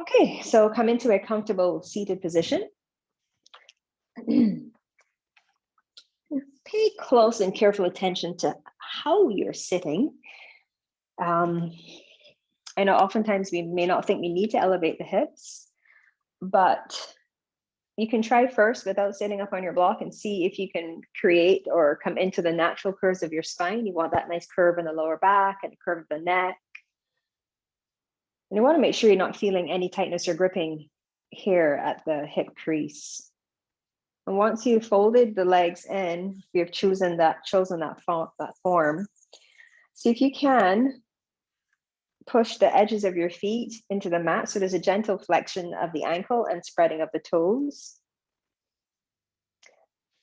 Okay, so come into a comfortable seated position. Pay close and careful attention to how you're sitting. I know oftentimes we may not think we need to elevate the hips, but you can try first without sitting up on your block and see if you can create or come into the natural curves of your spine. You want that nice curve in the lower back and the curve of the neck. And you want to make sure you're not feeling any tightness or gripping here at the hip crease. And once you've folded the legs in, you've chosen that form. See if you can push the edges of your feet into the mat. So there's a gentle flexion of the ankle and spreading of the toes.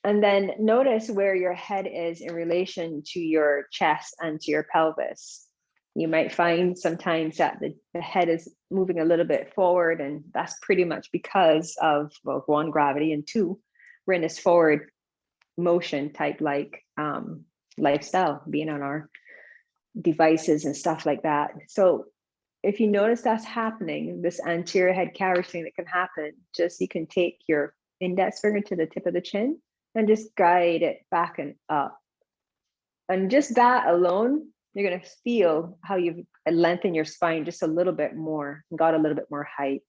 And then notice where your head is in relation to your chest and to your pelvis. You might find sometimes that the head is moving a little bit forward, and that's pretty much because of, well, one, gravity, and two, we're in this forward motion type like lifestyle, being on our devices and stuff like that. So if you notice that's happening, this anterior head carriage thing that can happen, just you can take your index finger to the tip of the chin and just guide it back and up. And just that alone, you're going to feel how you've lengthened your spine just a little bit more and got a little bit more height.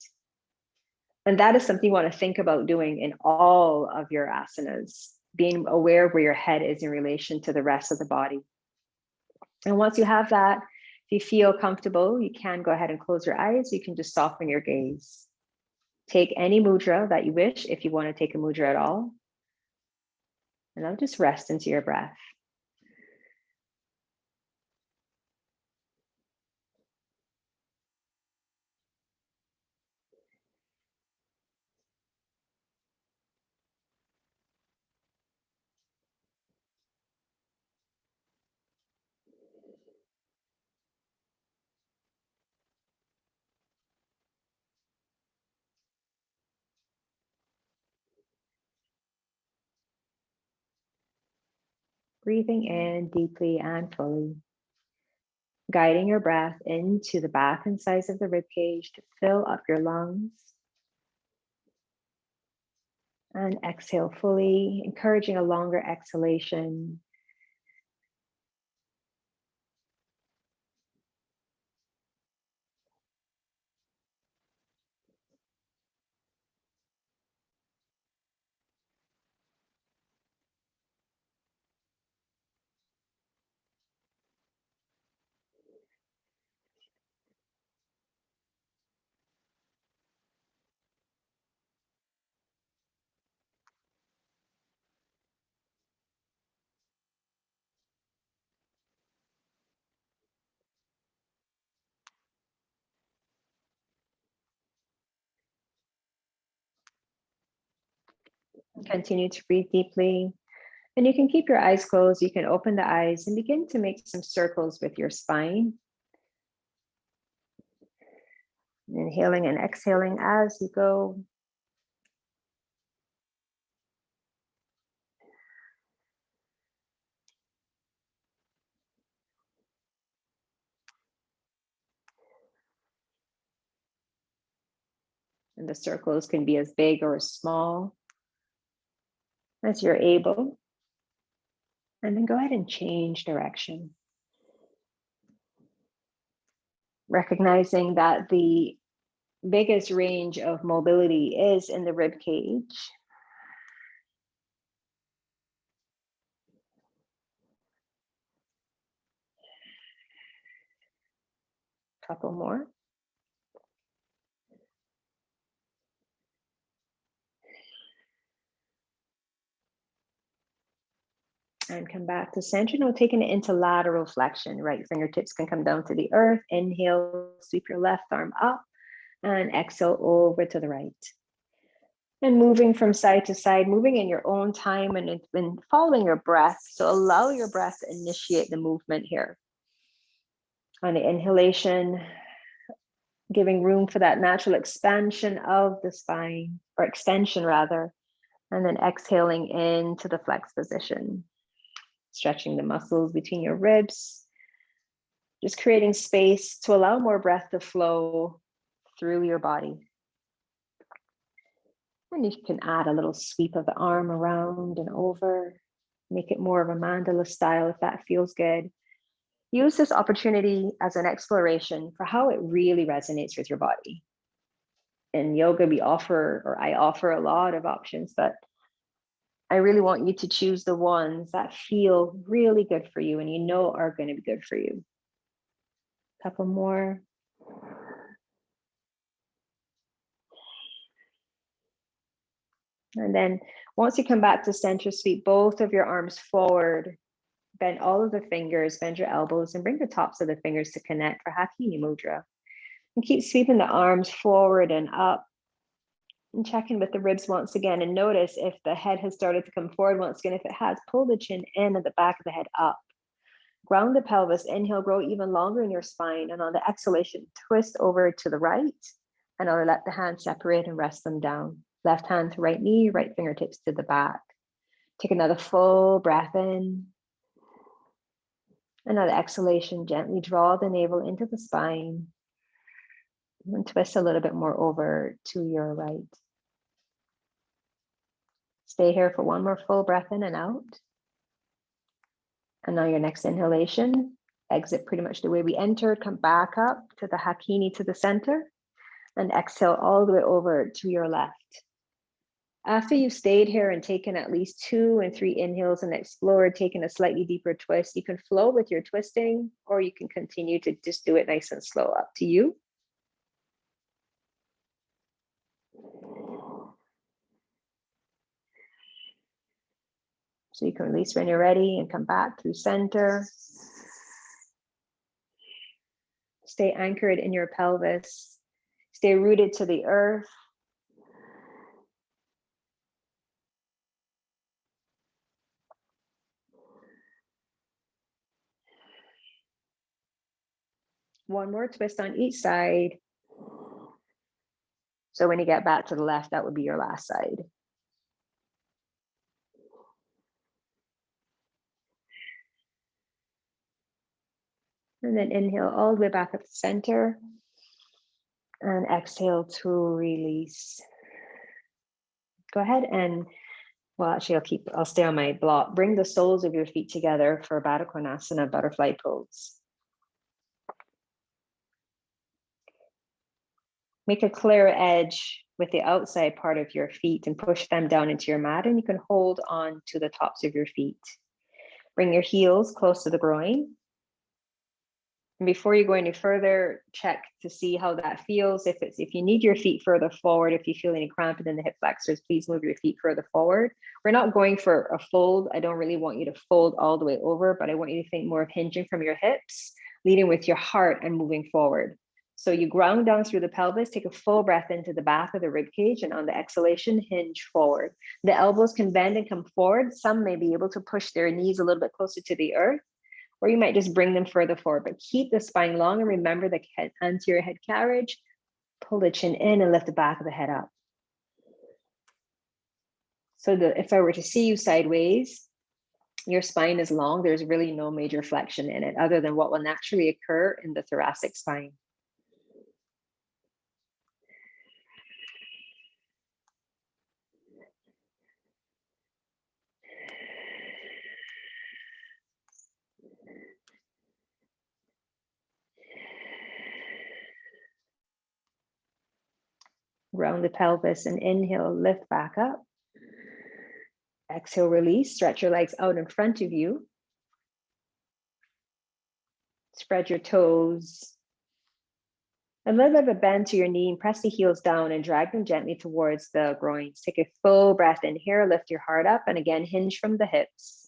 And that is something you want to think about doing in all of your asanas, being aware of where your head is in relation to the rest of the body. And once you have that, if you feel comfortable, you can go ahead and close your eyes. You can just soften your gaze. Take any mudra that you wish, if you want to take a mudra at all. And now just rest into your breath. Breathing in deeply and fully. Guiding your breath into the back and sides of the rib cage to fill up your lungs. And exhale fully, encouraging a longer exhalation. Continue to breathe deeply. And you can keep your eyes closed. You can open the eyes and begin to make some circles with your spine. Inhaling and exhaling as you go. And the circles can be as big or as small as you're able. And then go ahead and change direction. Recognizing that the biggest range of mobility is in the rib cage. Couple more. And come back to center. Now taking it into lateral flexion. Right fingertips can come down to the earth. Inhale, sweep your left arm up. And exhale over to the right. And moving from side to side, moving in your own time and following your breath. So allow your breath to initiate the movement here. On the inhalation, giving room for that natural expansion of the spine, or extension rather, and then exhaling into the flex position. Stretching the muscles between your ribs, just creating space to allow more breath to flow through your body. And you can add a little sweep of the arm around and over, make it more of a mandala style if that feels good. Use this opportunity as an exploration for how it really resonates with your body. In yoga, I offer a lot of options, but I really want you to choose the ones that feel really good for you and you know are going to be good for you. A couple more. And then once you come back to center, sweep both of your arms forward, bend all of the fingers, bend your elbows, and bring the tops of the fingers to connect for Hakini Mudra. And keep sweeping the arms forward and up. And check in with the ribs once again. And notice if the head has started to come forward once again. If it has, pull the chin in and the back of the head up. Ground the pelvis. Inhale, grow even longer in your spine. And on the exhalation, twist over to the right. And I'll let the hands separate and rest them down. Left hand to right knee, right fingertips to the back. Take another full breath in. Another exhalation, gently draw the navel into the spine. And twist a little bit more over to your right. Stay here for one more full breath in and out. And now your next inhalation, exit pretty much the way we entered, come back up to the Hakini to the center, and exhale all the way over to your left. After you've stayed here and taken at least 2 and 3 inhales and explored, taking a slightly deeper twist, you can flow with your twisting, or you can continue to just do it nice and slow, up to you. So you can release when you're ready and come back through center. Stay anchored in your pelvis. Stay rooted to the earth. One more twist on each side. So when you get back to the left, that would be your last side. And then inhale all the way back up to center. And exhale to release. Go ahead and, well, actually I'll stay on my block. Bring the soles of your feet together for Baddha Konasana, butterfly pose. Make a clear edge with the outside part of your feet and push them down into your mat, and you can hold on to the tops of your feet. Bring your heels close to the groin. And before you go any further, check to see how that feels. If you need your feet further forward, if you feel any cramping in the hip flexors, please move your feet further forward. We're not going for a fold. I don't really want you to fold all the way over, but I want you to think more of hinging from your hips, leading with your heart and moving forward. So you ground down through the pelvis, take a full breath into the back of the rib cage, and on the exhalation, hinge forward. The elbows can bend and come forward. Some may be able to push their knees a little bit closer to the earth, or you might just bring them further forward, but keep the spine long and remember the anterior head carriage. Pull the chin in and lift the back of the head up. So if I were to see you sideways, your spine is long. There's really no major flexion in it other than what will naturally occur in the thoracic spine. Round the pelvis and inhale, lift back up. Exhale, release, stretch your legs out in front of you. Spread your toes. A little bit of a bend to your knee, and press the heels down and drag them gently towards the groins. Take a full breath in here, lift your heart up, and again, hinge from the hips.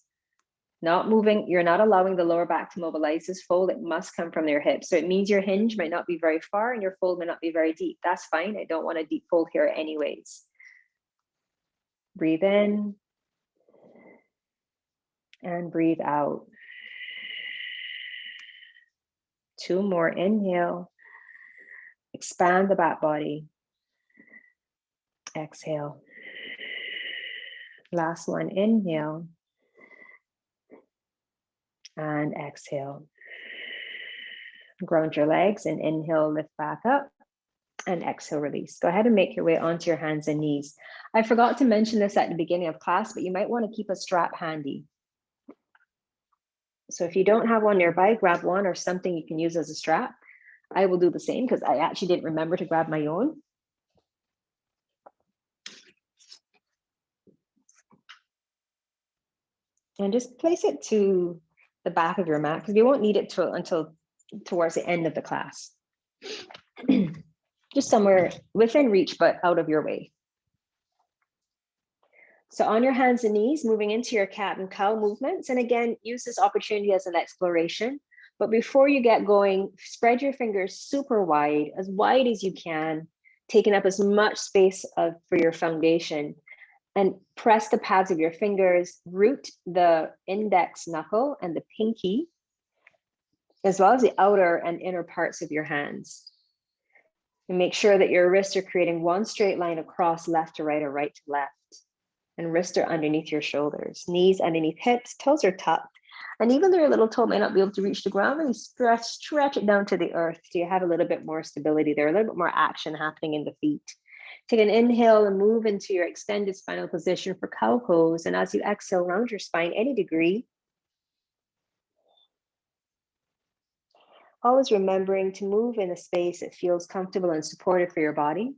Not moving, you're not allowing the lower back to mobilize this fold. It must come from your hips. So it means your hinge might not be very far and your fold may not be very deep. That's fine. I don't want a deep fold here anyways. Breathe in and breathe out. 2 more, inhale. Expand the back body. Exhale. Last one, inhale. And exhale. Ground your legs and inhale, lift back up. And exhale, release. Go ahead and make your way onto your hands and knees. I forgot to mention this at the beginning of class, but you might want to keep a strap handy. So if you don't have one nearby, grab one or something you can use as a strap. I will do the same because I actually didn't remember to grab my own. And just place it to the back of your mat because you won't need it until towards the end of the class. Just somewhere within reach, but out of your way. So on your hands and knees, moving into your cat and cow movements. And again, use this opportunity as an exploration. But before you get going, spread your fingers super wide as you can, taking up as much space for your foundation. And press the pads of your fingers, root the index knuckle and the pinky, as well as the outer and inner parts of your hands. And make sure that your wrists are creating one straight line across left to right or right to left. And wrists are underneath your shoulders, knees underneath hips, toes are tucked. And even though your little toe may not be able to reach the ground, really stretch it down to the earth so you have a little bit more stability there, a little bit more action happening in the feet. Take an inhale and move into your extended spinal position for cow pose. And as you exhale, round your spine any degree. Always remembering to move in a space that feels comfortable and supportive for your body,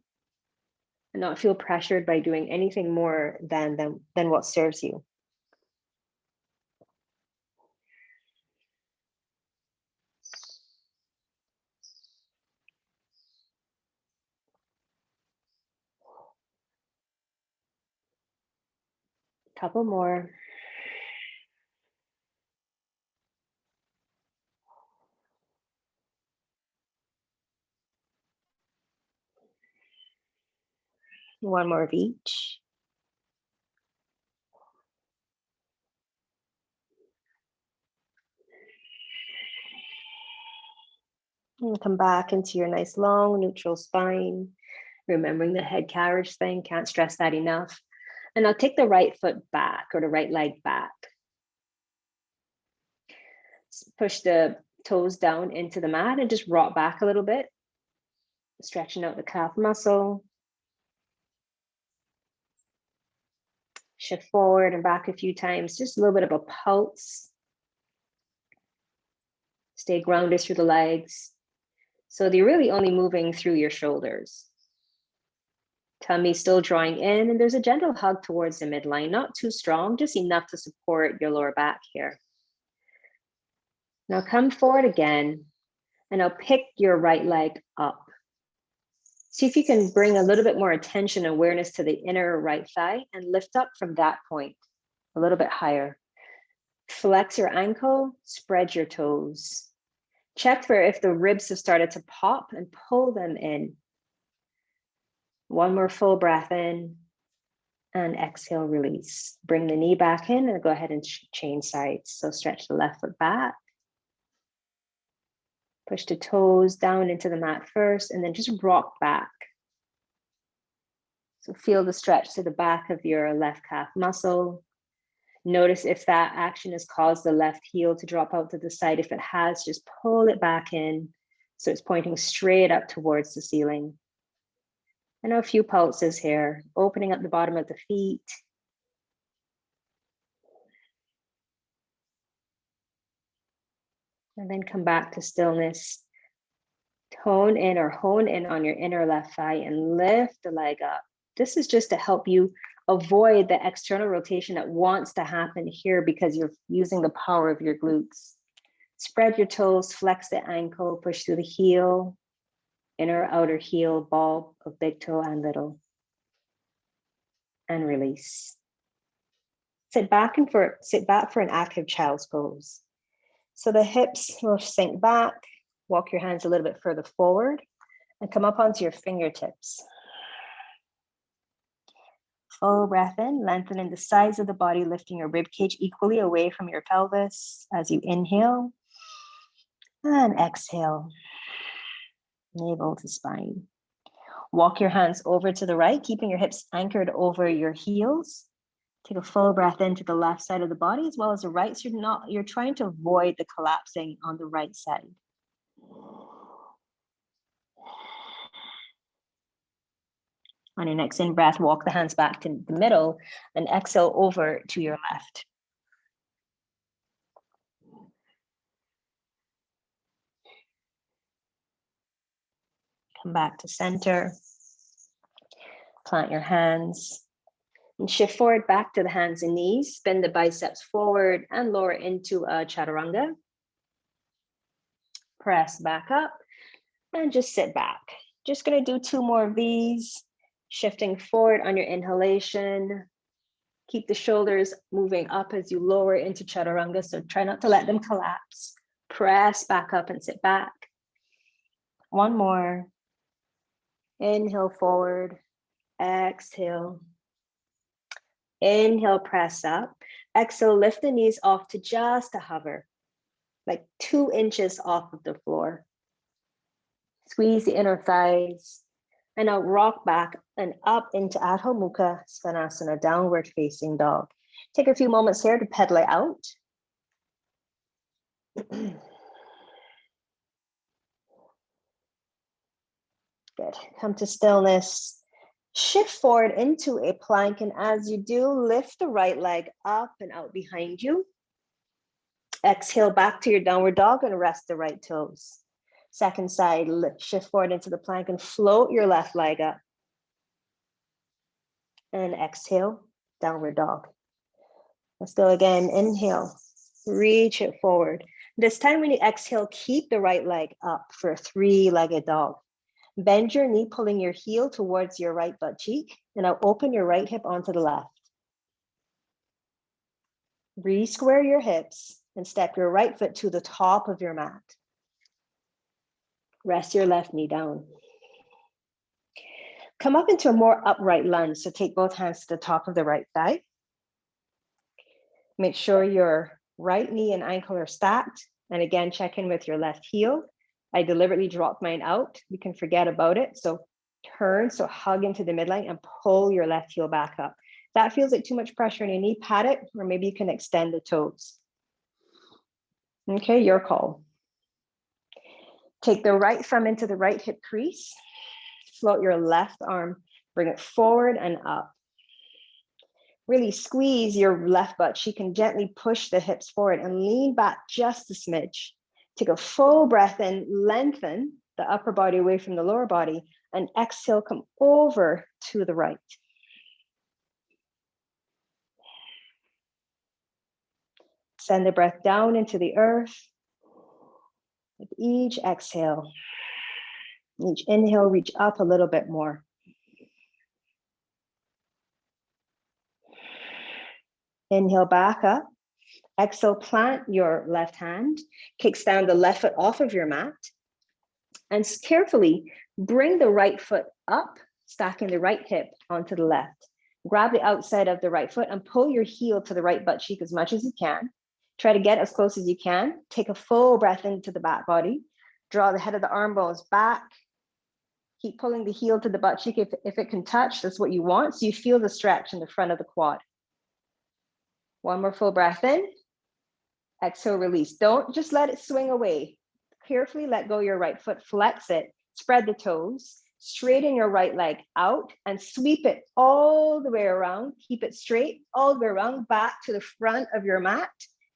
and not feel pressured by doing anything more than what serves you. Couple more. One more of each. And come back into your nice long neutral spine. Remembering the head carriage thing, can't stress that enough. And I'll take the right foot back or the right leg back. Push the toes down into the mat and just rock back a little bit. Stretching out the calf muscle. Shift forward and back a few times, just a little bit of a pulse. Stay grounded through the legs. So you're really only moving through your shoulders. Tummy still drawing in, and there's a gentle hug towards the midline, not too strong, just enough to support your lower back here. Now come forward again, and I'll pick your right leg up. See if you can bring a little bit more attention and awareness to the inner right thigh and lift up from that point a little bit higher. Flex your ankle, spread your toes. Check for if the ribs have started to pop and pull them in. One more full breath in and exhale, release. Bring the knee back in and go ahead and change sides. So stretch the left foot back. Push the toes down into the mat first and then just rock back. So feel the stretch to the back of your left calf muscle. Notice if that action has caused the left heel to drop out to the side. If it has, just pull it back in so it's pointing straight up towards the ceiling. And a few pulses here, opening up the bottom of the feet. And then come back to stillness. Tone in or hone in on your inner left thigh and lift the leg up. This is just to help you avoid the external rotation that wants to happen here because you're using the power of your glutes. Spread your toes, flex the ankle, push through the heel, inner outer heel, ball of big toe and little. And release. Sit back for an active child's pose. So the hips will sink back, walk your hands a little bit further forward and come up onto your fingertips. Full breath in, lengthening the sides of the body, lifting your rib cage equally away from your pelvis as you inhale and exhale, navel to spine. Walk your hands over to the right, keeping your hips anchored over your heels. Take a full breath into the left side of the body as well as the right. So you're trying to avoid the collapsing on the right side. On your next in-breath, walk the hands back to the middle and exhale over to your left. Come back to center. Plant your hands and shift forward back to the hands and knees. Spin the biceps forward and lower into a chaturanga. Press back up and just sit back. Just going to do 2 more of these. Shifting forward on your inhalation. Keep the shoulders moving up as you lower into chaturanga. So try not to let them collapse. Press back up and sit back. 1 more. Inhale forward. Exhale. Inhale, press up. Exhale, lift the knees off to just a hover, like 2 inches off of the floor. Squeeze the inner thighs. And now rock back and up into Adho Mukha Svanasana, downward facing dog. Take a few moments here to pedal it out. Good. Come to stillness. Shift forward into a plank, and as you do, lift the right leg up and out behind you. Exhale back to your downward dog and rest the right toes. Second side, shift forward into the plank and float your left leg up. And exhale, downward dog. Let's go again. Inhale, reach it forward. This time when you exhale, keep the right leg up for a 3-legged dog. Bend your knee, pulling your heel towards your right butt cheek. And now open your right hip onto the left. Re-square your hips and step your right foot to the top of your mat. Rest your left knee down. Come up into a more upright lunge. So take both hands to the top of the right thigh. Make sure your right knee and ankle are stacked. And again, check in with your left heel. I deliberately dropped mine out. You can forget about it. So turn, so hug into the midline and pull your left heel back up. If that feels like too much pressure on your knee, pat it, or maybe you can extend the toes. Okay, your call. Take the right thumb into the right hip crease. Float your left arm, bring it forward and up. Really squeeze your left butt cheek and gently push the hips forward and lean back just a smidge. Take a full breath in, lengthen the upper body away from the lower body, and exhale, come over to the right. Send the breath down into the earth. With each exhale, each inhale, reach up a little bit more. Inhale back up. Exhale, plant your left hand, kickstand the left foot off of your mat, and carefully bring the right foot up, stacking the right hip onto the left. Grab the outside of the right foot and pull your heel to the right butt cheek as much as you can. Try to get as close as you can. Take a full breath into the back body. Draw the head of the arm bones back. Keep pulling the heel to the butt cheek if it can touch. That's what you want. So you feel the stretch in the front of the quad. 1 more full breath in. Exhale, release. Don't just let it swing away. Carefully let go your right foot, flex it, spread the toes, straighten your right leg out and sweep it all the way around. Keep it straight all the way around, back to the front of your mat.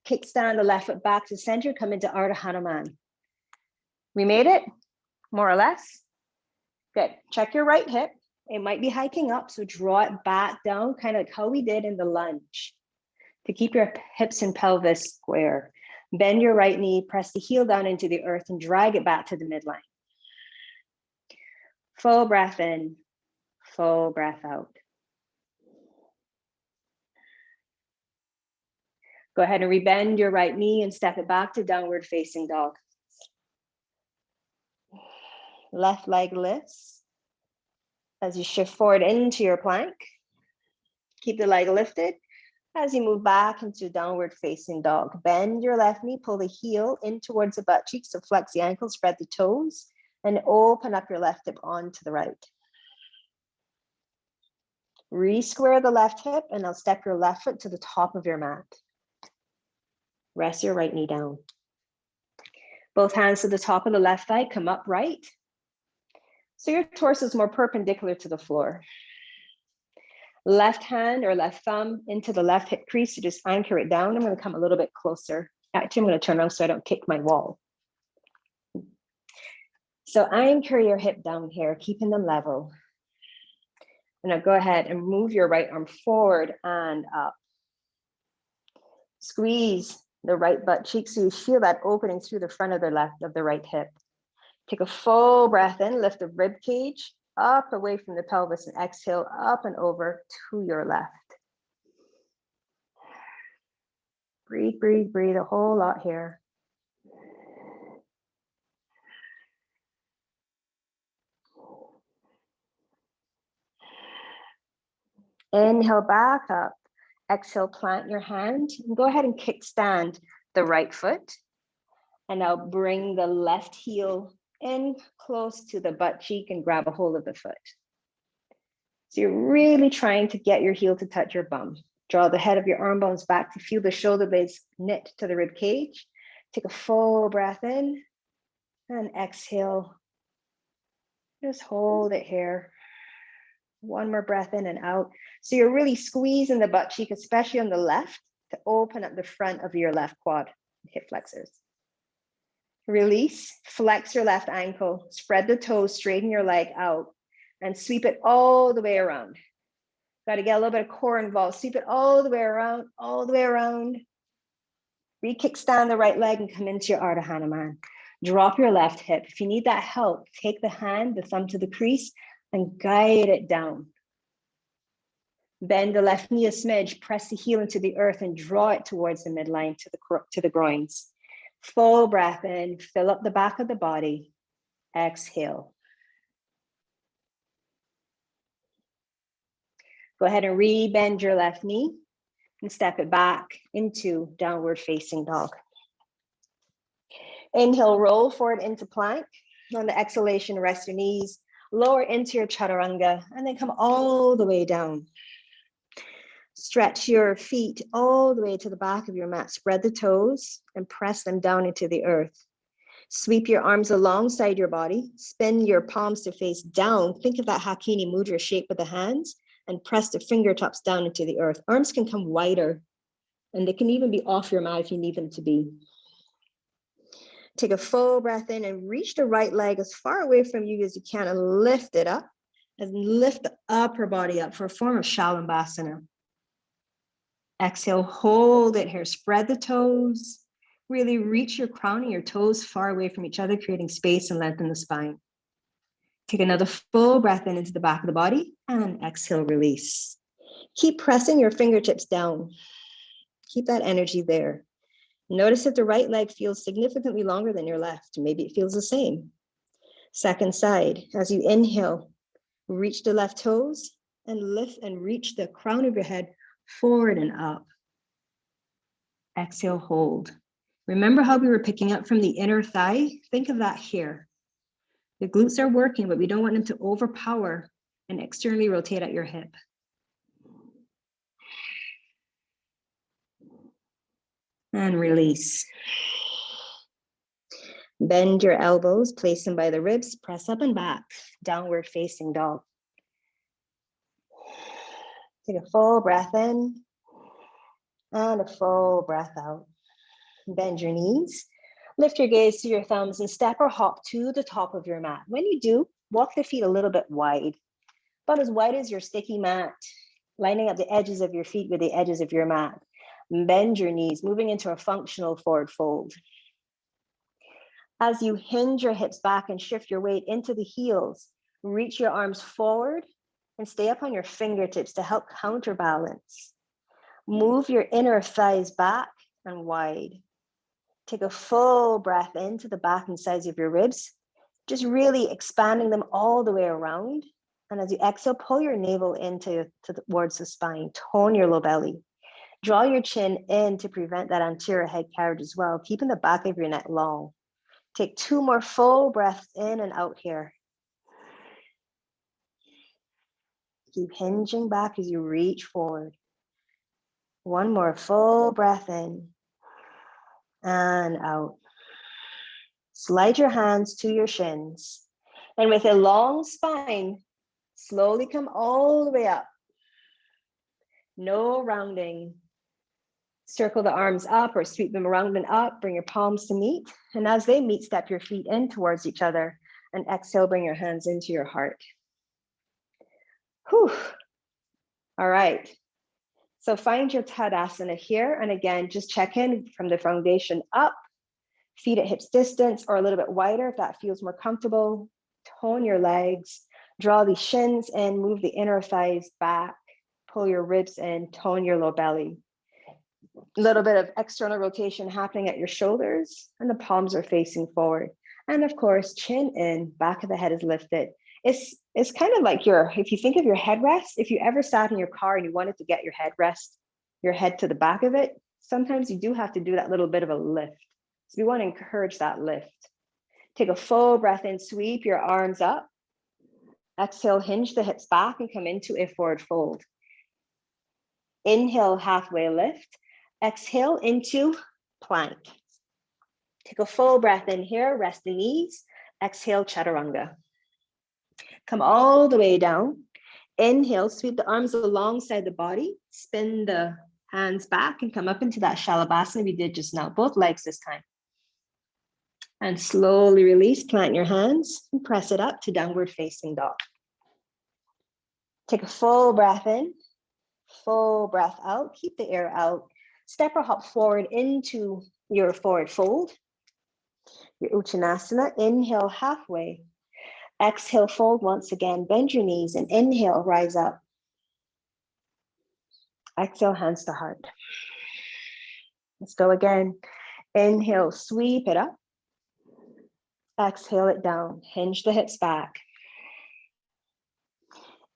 Kickstand the left foot back to center, come into Ardha Hanuman. We made it, more or less. Good. Check your right hip. It might be hiking up, so draw it back down, kind of like how we did in the lunge. To keep your hips and pelvis square. Bend your right knee, press the heel down into the earth and drag it back to the midline. Full breath in, full breath out. Go ahead and rebend your right knee and step it back to downward facing dog. Left leg lifts as you shift forward into your plank. Keep the leg lifted. As you move back into downward facing dog, bend your left knee, pull the heel in towards the butt cheeks, so flex the ankle, spread the toes, and open up your left hip onto the right. Re-square the left hip, and now step your left foot to the top of your mat. Rest your right knee down. Both hands to the top of the left thigh, come upright. So your torso is more perpendicular to the floor. Left hand or left thumb into the left hip crease to just anchor it down. I'm going to come a little bit closer. Actually, I'm going to turn around so I don't kick my wall. So anchor your hip down here, keeping them level. And now go ahead and move your right arm forward and up. Squeeze the right butt cheek so you feel that opening through the front of the right hip. Take a full breath in, lift the rib cage up away from the pelvis and exhale up and over to your left. Breathe, breathe, breathe a whole lot here. Inhale back up. Exhale, plant your hand and go ahead and kickstand the right foot. And now bring the left heel in close to the butt cheek and grab a hold of the foot. So you're really trying to get your heel to touch your bum. Draw the head of your arm bones back to feel the shoulder blades knit to the rib cage. Take a full breath in and exhale. Just hold it here. One more breath in and out. So you're really squeezing the butt cheek, especially on the left, to open up the front of your left quad, hip flexors. Release, flex your left ankle, spread the toes, straighten your leg out, and sweep it all the way around. Got to get a little bit of core involved. Sweep it all the way around, all the way around. Re-kickstand the right leg and come into your Ardha Hanuman. Drop your left hip. If you need that help, take the hand, the thumb to the crease, and guide it down. Bend the left knee a smidge, press the heel into the earth and draw it towards the midline to the groins. Full breath in, fill up the back of the body. Exhale. Go ahead and re-bend your left knee and step it back into downward facing dog. Inhale, roll forward into plank. On the exhalation, rest your knees, lower into your chaturanga, and then come all the way down. Stretch your feet all the way to the back of your mat. Spread the toes and press them down into the earth. Sweep your arms alongside your body. Spin your palms to face down. Think of that Hakini Mudra shape with the hands and press the fingertips down into the earth. Arms can come wider and they can even be off your mat if you need them to be. Take a full breath in and reach the right leg as far away from you as you can and lift it up and lift the upper body up for a form of Shalambhasana. Exhale, hold it here. Spread the toes. Really reach your crown and your toes far away from each other, creating space and length in the spine. Take another full breath in into the back of the body and exhale, release. Keep pressing your fingertips down. Keep that energy there. Notice if the right leg feels significantly longer than your left. Maybe it feels the same. Second side, as you inhale, reach the left toes and lift and reach the crown of your head forward and up. Exhale, hold. Remember how we were picking up from the inner thigh? Think of that here. The glutes are working, but we don't want them to overpower and externally rotate at your hip. And release. Bend your elbows, place them by the ribs, press up and back, downward facing dog. Take a full breath in and a full breath out. Bend your knees, lift your gaze to your thumbs and step or hop to the top of your mat. When you do, walk the feet a little bit wide, about as wide as your sticky mat, lining up the edges of your feet with the edges of your mat. Bend your knees, moving into a functional forward fold. As you hinge your hips back and shift your weight into the heels, reach your arms forward and stay up on your fingertips to help counterbalance. Move your inner thighs back and wide. Take a full breath into the back and sides of your ribs, just really expanding them all the way around. And as you exhale, pull your navel towards the spine, tone your low belly. Draw your chin in to prevent that anterior head carriage as well, keeping the back of your neck long. Take 2 more full breaths in and out here. Keep hinging back as you reach forward. 1 more full breath in and out. Slide your hands to your shins. And with a long spine, slowly come all the way up. no rounding. Circle the arms up or sweep them around and up. Bring your palms to meet. And as they meet, step your feet in towards each other. And exhale, bring your hands into your heart. Whew. All right. So find your Tadasana here. And again, just check in from the foundation up. Feet at hips distance or a little bit wider if that feels more comfortable. Tone your legs. Draw the shins in. Move the inner thighs back. Pull your ribs in. Tone your low belly. A little bit of external rotation happening at your shoulders, and the palms are facing forward. And of course, chin in, back of the head is lifted. It's kind of like if you think of your headrest, if you ever sat in your car and you wanted to get your head to the back of it, sometimes you do have to do that little bit of a lift. So we want to encourage that lift. Take a full breath in, sweep your arms up. Exhale, hinge the hips back and come into a forward fold. Inhale, halfway lift. Exhale into plank. Take a full breath in here, rest the knees. Exhale, chaturanga. Come all the way down. Inhale, sweep the arms alongside the body. Spin the hands back and come up into that shalabhasana we did just now, both legs this time. And slowly release, plant your hands and press it up to downward facing dog. Take a full breath in, full breath out, keep the air out. Step or hop forward into your forward fold, your Uttanasana. Inhale, halfway. Exhale, fold once again. Bend your knees and inhale, rise up. Exhale, hands to heart. Let's go again. Inhale, sweep it up. Exhale it down. Hinge the hips back.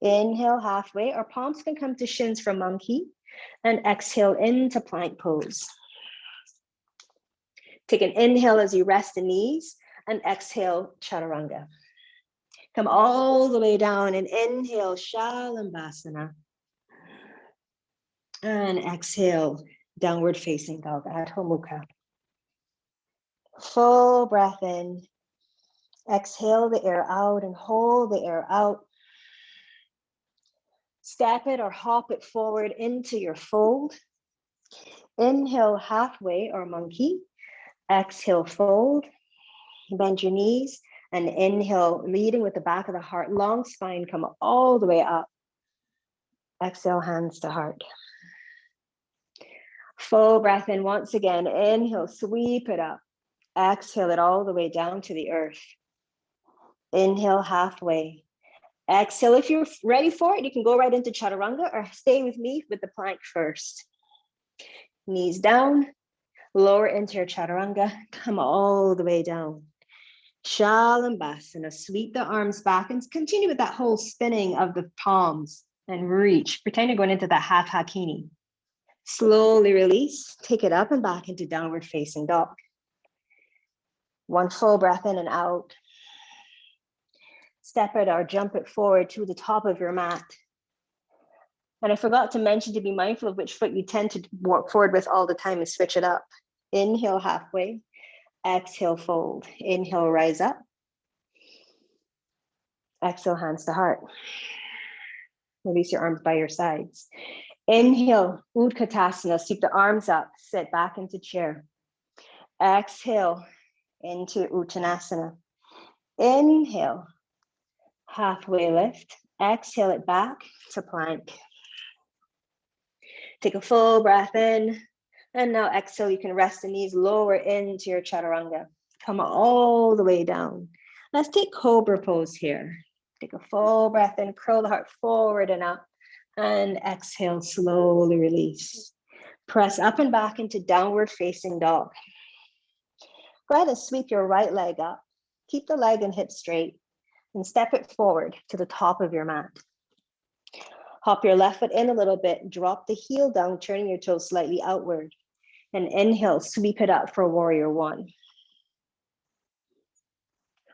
Inhale, halfway. Our palms can come to shins for monkey. And exhale into plank pose. Take an inhale as you rest the knees and exhale, chaturanga. Come all the way down and inhale, shalambhasana. And exhale, downward facing dog, Adho Mukha. Full breath in. Exhale the air out and hold the air out. Step it or hop it forward into your fold. Inhale, halfway or monkey. Exhale, fold. Bend your knees and inhale, leading with the back of the heart. Long spine, come all the way up. Exhale, hands to heart. Full breath in once again. Inhale, sweep it up. Exhale it all the way down to the earth. Inhale, halfway. Exhale, if you're ready for it, you can go right into chaturanga or stay with me with the plank first. Knees down, lower into your chaturanga, come all the way down. Shalambhasana, sweep the arms back and continue with that whole spinning of the palms and reach. Pretend you're going into that half hakini. Slowly release, take it up and back into downward facing dog. One full breath in and out. Step it or jump it forward to the top of your mat. And I forgot to mention to be mindful of which foot you tend to walk forward with all the time and switch it up. Inhale, halfway. Exhale, fold. Inhale, rise up. Exhale, hands to heart. Release your arms by your sides. Inhale, Utkatasana, sweep the arms up, sit back into chair. Exhale, into Uttanasana. Inhale, halfway lift. Exhale it back to plank. Take a full breath in. And now exhale, you can rest the knees lower into your chaturanga. Come all the way down. Let's take cobra pose here. Take a full breath in, curl the heart forward and up. And exhale, slowly release. Press up and back into downward facing dog. Go ahead and sweep your right leg up. Keep the leg and hip straight and step it forward to the top of your mat. Hop your left foot in a little bit, drop the heel down, turning your toes slightly outward. And inhale, sweep it up for warrior one.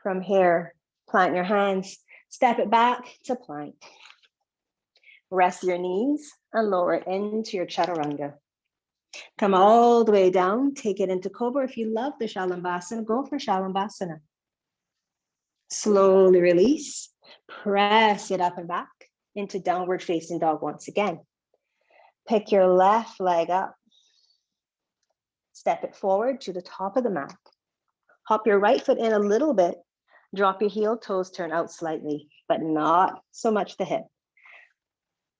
From here, plant your hands, step it back to plank. Rest your knees and lower it into your chaturanga. Come all the way down, take it into cobra. If you love the shalambhasana, go for shalambhasana. Slowly release, press it up and back into downward facing dog once again. Pick your left leg up. Step it forward to the top of the mat. Hop your right foot in a little bit. Drop your heel, toes turn out slightly, but not so much the hip.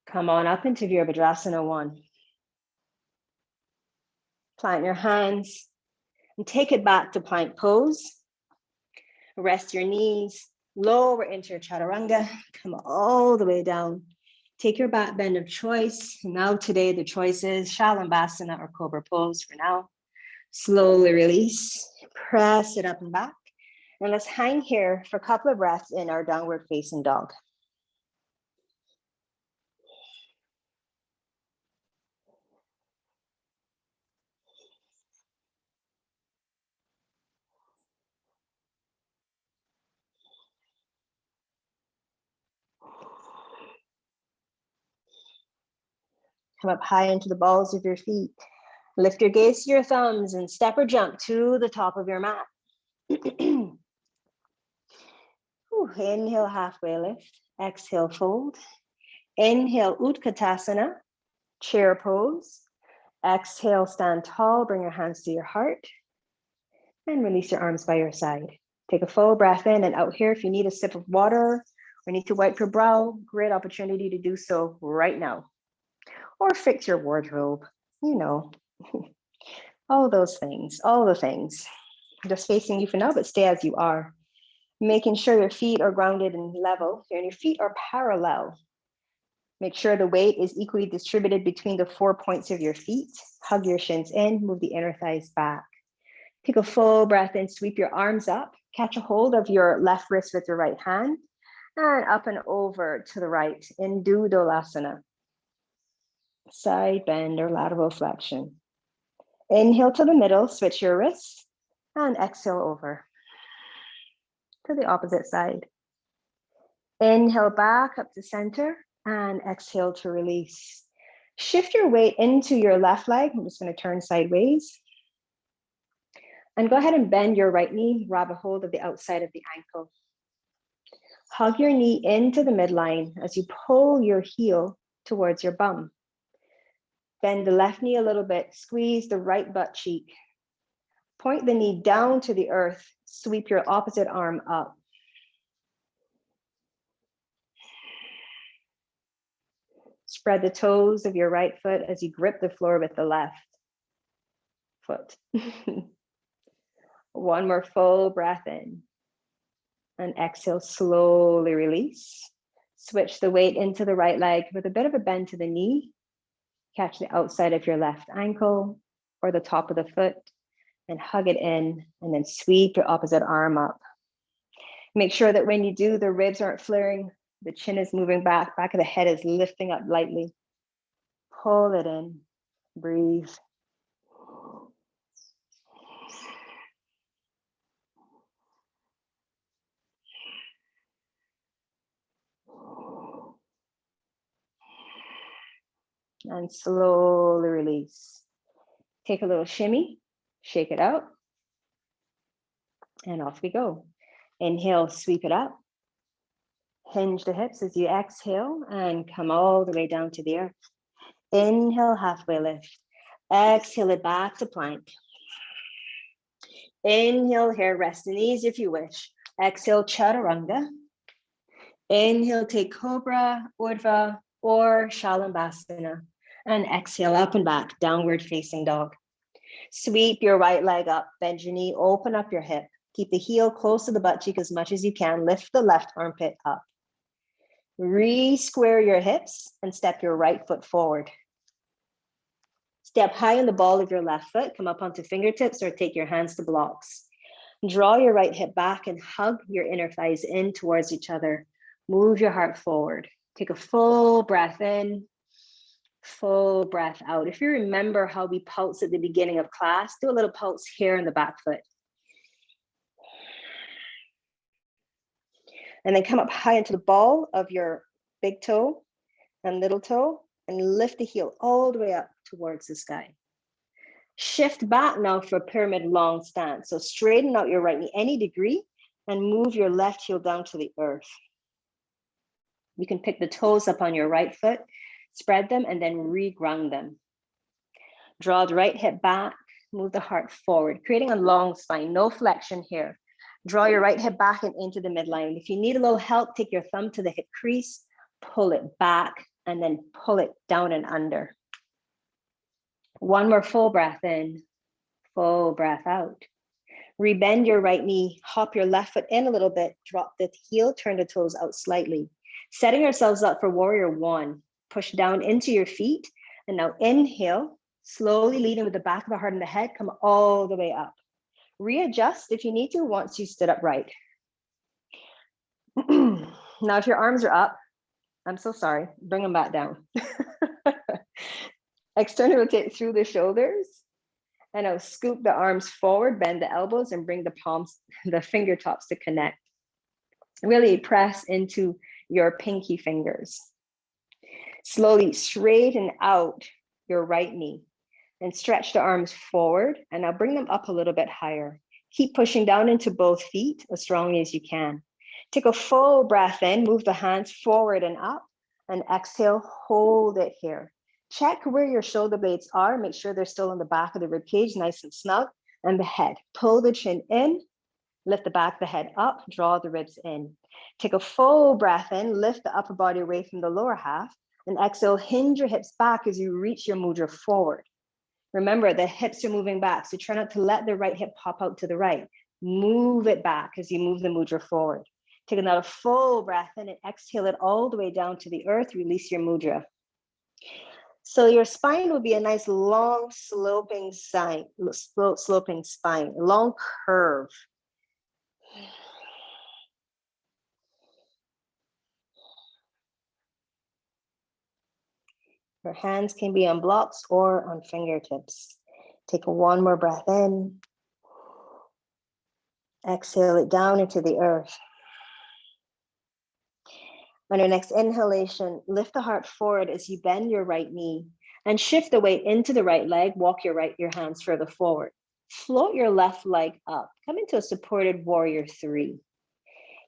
Come on up into Virabhadrasana 1. Plant your hands and take it back to plank pose. Rest your knees, lower into your chaturanga. Come all the way down. Take your back bend of choice. Now today the choice is Shalambhasana or Cobra pose for now. Slowly release, press it up and back. And let's hang here for a couple of breaths in our downward facing dog. Come up high into the balls of your feet. Lift your gaze to your thumbs and step or jump to the top of your mat. Inhale, halfway lift. Exhale, fold. Inhale, Utkatasana, chair pose. Exhale, stand tall, bring your hands to your heart. And release your arms by your side. Take a full breath in and out here. If you need a sip of water or need to wipe your brow, great opportunity to do so right now. Or fix your wardrobe, you know, all those things, all the things. Just facing you for now, but stay as you are. Making sure your feet are grounded and level, and your feet are parallel. Make sure the weight is equally distributed between the 4 points of your feet. Hug your shins in, move the inner thighs back. Take a full breath in, sweep your arms up, catch a hold of your left wrist with your right hand, and up and over to the right in Dudalasana. Side bend or lateral flexion. Inhale to the middle, switch your wrists, and exhale over to the opposite side. Inhale back up to center, and exhale to release. Shift your weight into your left leg. I'm just going to turn sideways. And go ahead and bend your right knee, grab a hold of the outside of the ankle. Hug your knee into the midline as you pull your heel towards your bum. Bend the left knee a little bit, squeeze the right butt cheek. Point the knee down to the earth, sweep your opposite arm up. Spread the toes of your right foot as you grip the floor with the left foot. One more full breath in. And exhale, slowly release. Switch the weight into the right leg with a bit of a bend to the knee. Catch the outside of your left ankle or the top of the foot and hug it in, and then sweep your opposite arm up. Make sure that when you do, the ribs aren't flaring, the chin is moving back of the head is lifting up lightly. Pull it in, breathe. And slowly release. Take a little shimmy, shake it out, and off we go. Inhale, sweep it up. Hinge the hips as you exhale and come all the way down to the earth. Inhale, halfway lift. Exhale it back to plank. Inhale here, rest the knees if you wish. Exhale, chaturanga. Inhale, take cobra, urdhva, or shalambhasana. And exhale up and back, downward facing dog. Sweep your right leg up, bend your knee, open up your hip. Keep the heel close to the butt cheek as much as you can. Lift the left armpit up. Re-square your hips and step your right foot forward. Step high on the ball of your left foot, come up onto fingertips or take your hands to blocks. Draw your right hip back and hug your inner thighs in towards each other. Move your heart forward. Take a full breath in, full breath out. If you remember how we pulse at the beginning of class, do a little pulse here in the back foot. And then come up high into the ball of your big toe and little toe and lift the heel all the way up towards the sky. Shift back now for a pyramid long stance. So straighten out your right knee any degree and move your left heel down to the earth. You can pick the toes up on your right foot. Spread them and then reground them. Draw the right hip back, move the heart forward, creating a long spine, no flexion here. Draw your right hip back and into the midline. If you need a little help, take your thumb to the hip crease, pull it back, and then pull it down and under. One more full breath in, full breath out. Rebend your right knee, hop your left foot in a little bit, drop the heel, turn the toes out slightly. Setting ourselves up for warrior one. Push down into your feet, and now inhale, slowly leading with the back of the heart and the head, come all the way up. Readjust if you need to once you stood upright. Now, if your arms are up, I'm so sorry, bring them back down. External rotate through the shoulders, and now scoop the arms forward, bend the elbows, and bring the palms, the fingertips to connect. Really press into your pinky fingers. Slowly straighten out your right knee and stretch the arms forward, and now bring them up a little bit higher. Keep pushing down into both feet as strongly as you can. Take a full breath in, move the hands forward and up, and exhale, hold it here. Check where your shoulder blades are, make sure they're still on the back of the rib cage, nice and snug, and the head. Pull the chin in, lift the back of the head up, draw the ribs in. Take a full breath in, lift the upper body away from the lower half, and exhale, hinge your hips back as you reach your mudra forward. Remember, the hips are moving back, so try not to let the right hip pop out to the right. Move it back as you move the mudra forward. Take another full breath in and exhale it all the way down to the earth, release your mudra. So your spine will be a nice long sloping spine, long curve. Your hands can be on blocks or on fingertips. Take one more breath in. Exhale it down into the earth. On your next inhalation, lift the heart forward as you bend your right knee and shift the weight into the right leg. Walk your hands further forward. Float your left leg up. Come into a supported warrior three.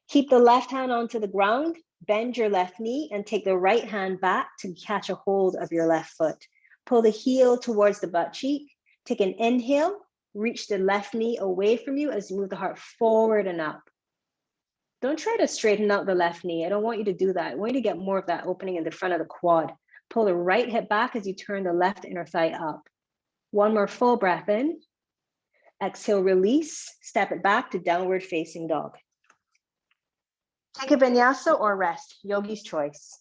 Keep the left hand onto the ground, bend your left knee, and take the right hand back to catch a hold of your left foot. Pull the heel towards the butt cheek. Take an inhale, reach the left knee away from you as you move the heart forward and up. Don't try to straighten out the left knee. I don't want you to do that. I want you to get more of that opening in the front of the quad. Pull the right hip back as you turn the left inner thigh up. One more full breath in. Exhale, release, step it back to downward facing dog. Take a vinyasa or rest, yogi's choice.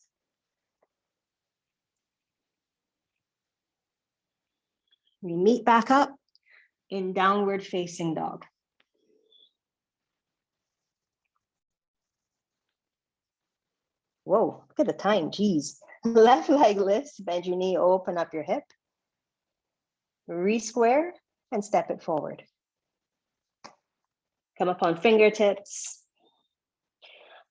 We meet back up in downward facing dog. Whoa, look at the time, geez. Left leg lifts, bend your knee, open up your hip. Re-square and step it forward. Come up on fingertips.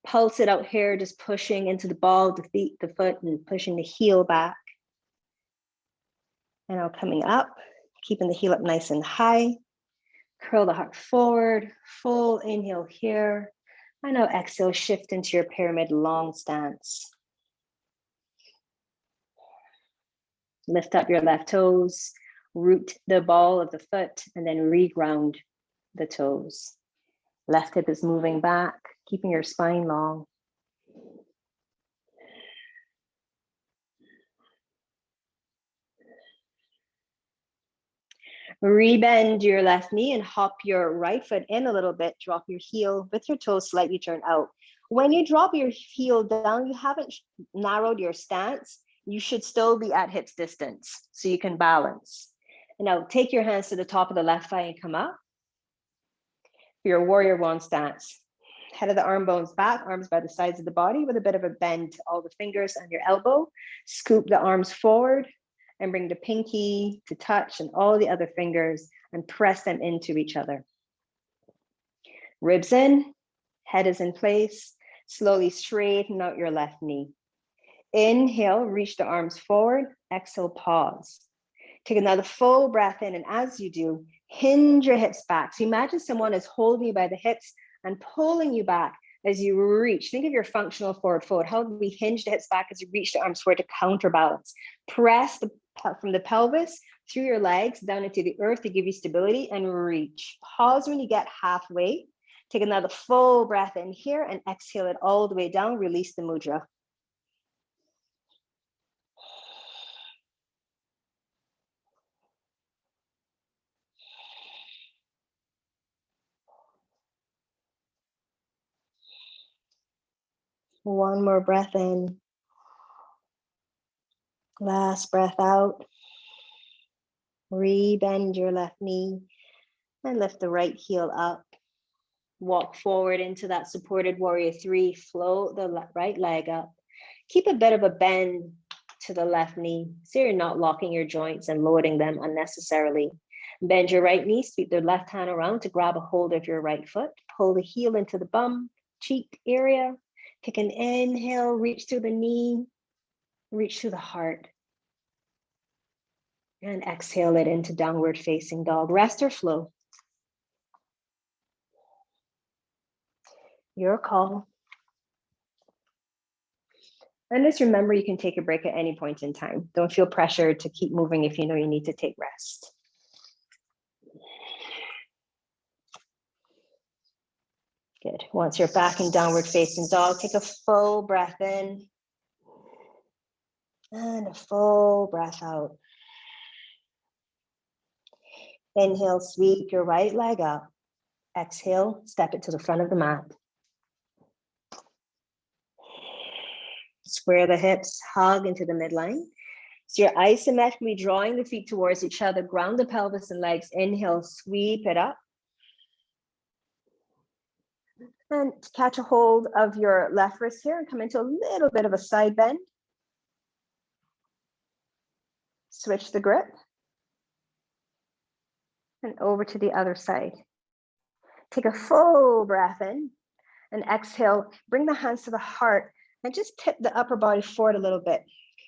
Pulse it out here, just pushing into the ball, the feet, the foot, and pushing the heel back. And now coming up, keeping the heel up nice and high. Curl the heart forward, full inhale here. And now exhale, shift into your pyramid long stance. Lift up your left toes, root the ball of the foot, and then reground the toes. Left hip is moving back, keeping your spine long. Rebend your left knee and hop your right foot in a little bit. Drop your heel with your toes slightly turned out. When you drop your heel down, you haven't narrowed your stance. You should still be at hips distance so you can balance. And now take your hands to the top of the left thigh and come up. Your warrior one stance. Head of the arm bones back, arms by the sides of the body with a bit of a bend to all the fingers on your elbow. Scoop the arms forward and bring the pinky to touch and all the other fingers and press them into each other. Ribs in, head is in place. Slowly straighten out your left knee. Inhale, reach the arms forward. Exhale, pause. Take another full breath in, and as you do, hinge your hips back. So imagine someone is holding you by the hips and pulling you back. as you reach. Think of your functional forward fold. How we hinge the hips back as you reach the arms forward to counterbalance. Press from the pelvis through your legs down into the earth to give you stability, and reach. Pause when you get halfway. Take another full breath in here and exhale it all the way down. Release the mudra. One more breath in. Last breath out. Rebend your left knee and lift the right heel up. Walk forward into that supported warrior three. Float the right leg up. Keep a bit of a bend to the left knee so you're not locking your joints and loading them unnecessarily. Bend your right knee, sweep the left hand around to grab a hold of your right foot. Pull the heel into the bum, cheek area. Take an inhale, reach through the knee, reach through the heart. And exhale it into downward facing dog. Rest or flow. Your call. And just remember, you can take a break at any point in time. Don't feel pressured to keep moving if you know you need to take rest. Good. Once you're back in downward facing dog, take a full breath in and a full breath out. Inhale, sweep your right leg up. Exhale, step it to the front of the mat. Square the hips, hug into the midline. So you're isometrically drawing the feet towards each other. Ground the pelvis and legs. Inhale, sweep it up. And catch a hold of your left wrist here and come into a little bit of a side bend. Switch the grip. And over to the other side. Take a full breath in and exhale. Bring the hands to the heart and just tip the upper body forward a little bit,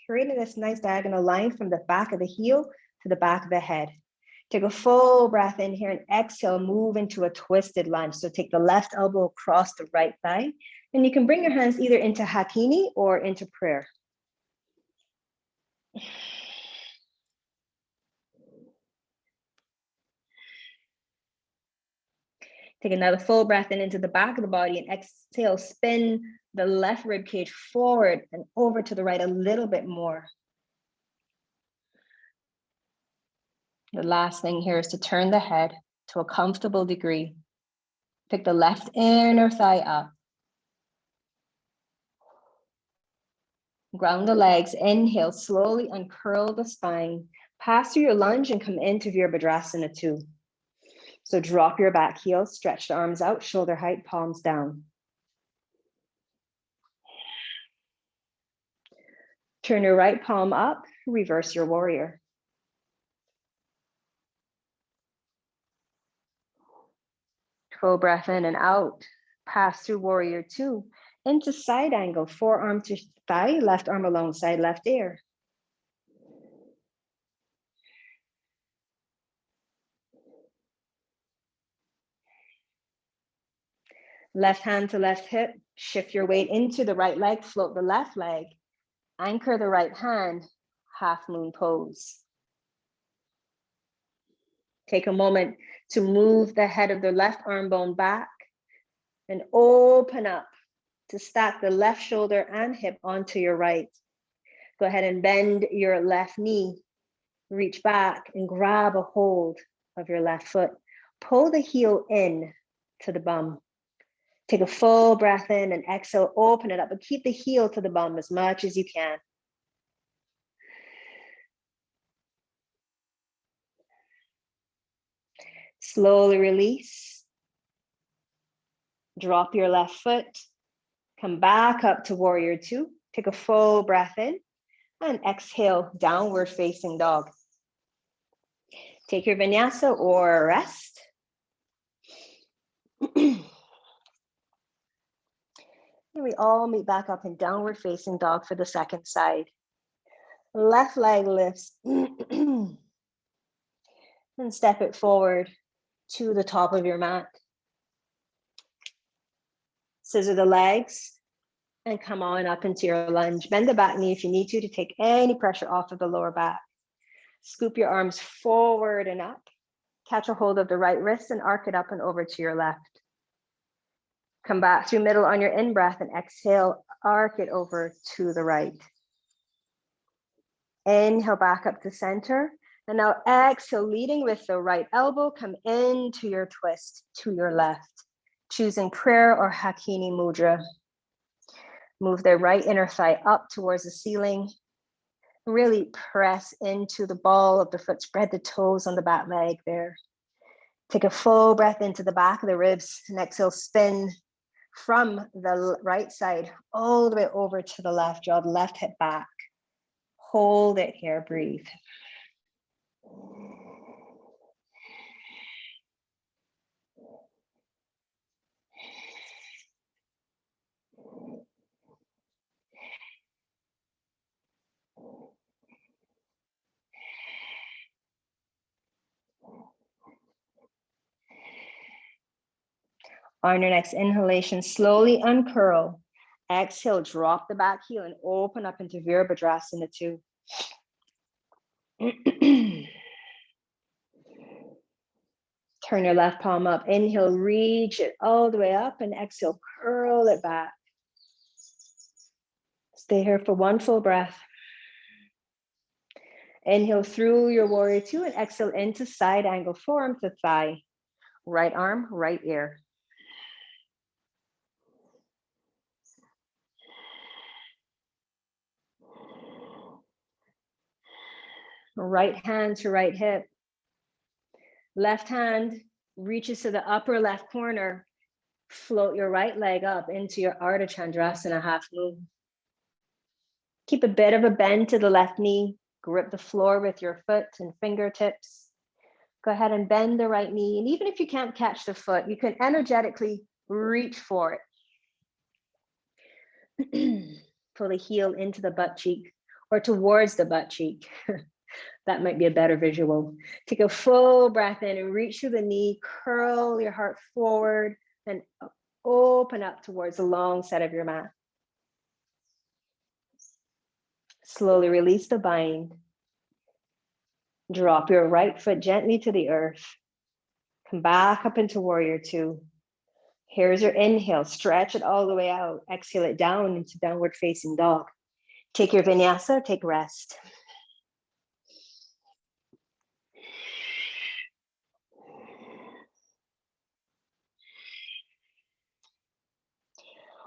creating this nice diagonal line from the back of the heel to the back of the head. Take a full breath in here and exhale, move into a twisted lunge. So take the left elbow across the right thigh, and you can bring your hands either into hakini or into prayer. Take another full breath in into the back of the body and exhale, spin the left rib cage forward and over to the right a little bit more. The last thing here is to turn the head to a comfortable degree. Pick the left inner thigh up. Ground the legs, inhale, slowly uncurl the spine. Pass through your lunge and come into Virabhadrasana 2. So drop your back heel, stretch the arms out, shoulder height, palms down. Turn your right palm up, reverse your warrior. Full breath in and out. Pass through warrior 2 into side angle, forearm to thigh, left arm alongside left ear. Left hand to left hip, shift your weight into the right leg, float the left leg, anchor the right hand, half moon pose. Take a moment to move the head of the left arm bone back and open up to stack the left shoulder and hip onto your right. Go ahead and bend your left knee, reach back and grab a hold of your left foot. Pull the heel in to the bum. Take a full breath in and exhale, open it up, but keep the heel to the bum as much as you can. Slowly release. Drop your left foot. Come back up to warrior 2. Take a full breath in and exhale, downward facing dog. Take your vinyasa or rest. And we all meet back up in downward facing dog for the second side. Left leg lifts and step it forward to the top of your mat. Scissor the legs and come on up into your lunge. Bend the back knee if you need to take any pressure off of the lower back. Scoop your arms forward and up. Catch a hold of the right wrist and arc it up and over to your left. Come back through middle on your in-breath and exhale, arc it over to the right. Inhale back up to center. And now exhale, leading with the right elbow, come into your twist to your left, choosing prayer or Hakini Mudra. Move the right inner thigh up towards the ceiling. Really press into the ball of the foot, spread the toes on the back leg there. Take a full breath into the back of the ribs and exhale, spin from the right side all the way over to the left, draw the left hip back. Hold it here, breathe. On your next inhalation, slowly uncurl. Exhale, drop the back heel and open up into Virabhadrasana 2. Turn your left palm up. Inhale, reach it all the way up and exhale, curl it back. Stay here for one full breath. Inhale through your warrior 2 and exhale into side angle, forearm to thigh. Right arm, right ear. Right hand to right hip. Left hand reaches to the upper left corner. Float your right leg up into your Ardha Chandrasana half moon. Keep a bit of a bend to the left knee. Grip the floor with your foot and fingertips. Go ahead and bend the right knee. And even if you can't catch the foot, you can energetically reach for it. Pull the heel into the butt cheek or towards the butt cheek. That might be a better visual. Take a full breath in and reach through the knee, curl your heart forward and open up towards the long side of your mat. Slowly release the bind. Drop your right foot gently to the earth. Come back up into warrior 2. Here's your inhale, stretch it all the way out. Exhale it down into downward facing dog. Take your vinyasa, take rest.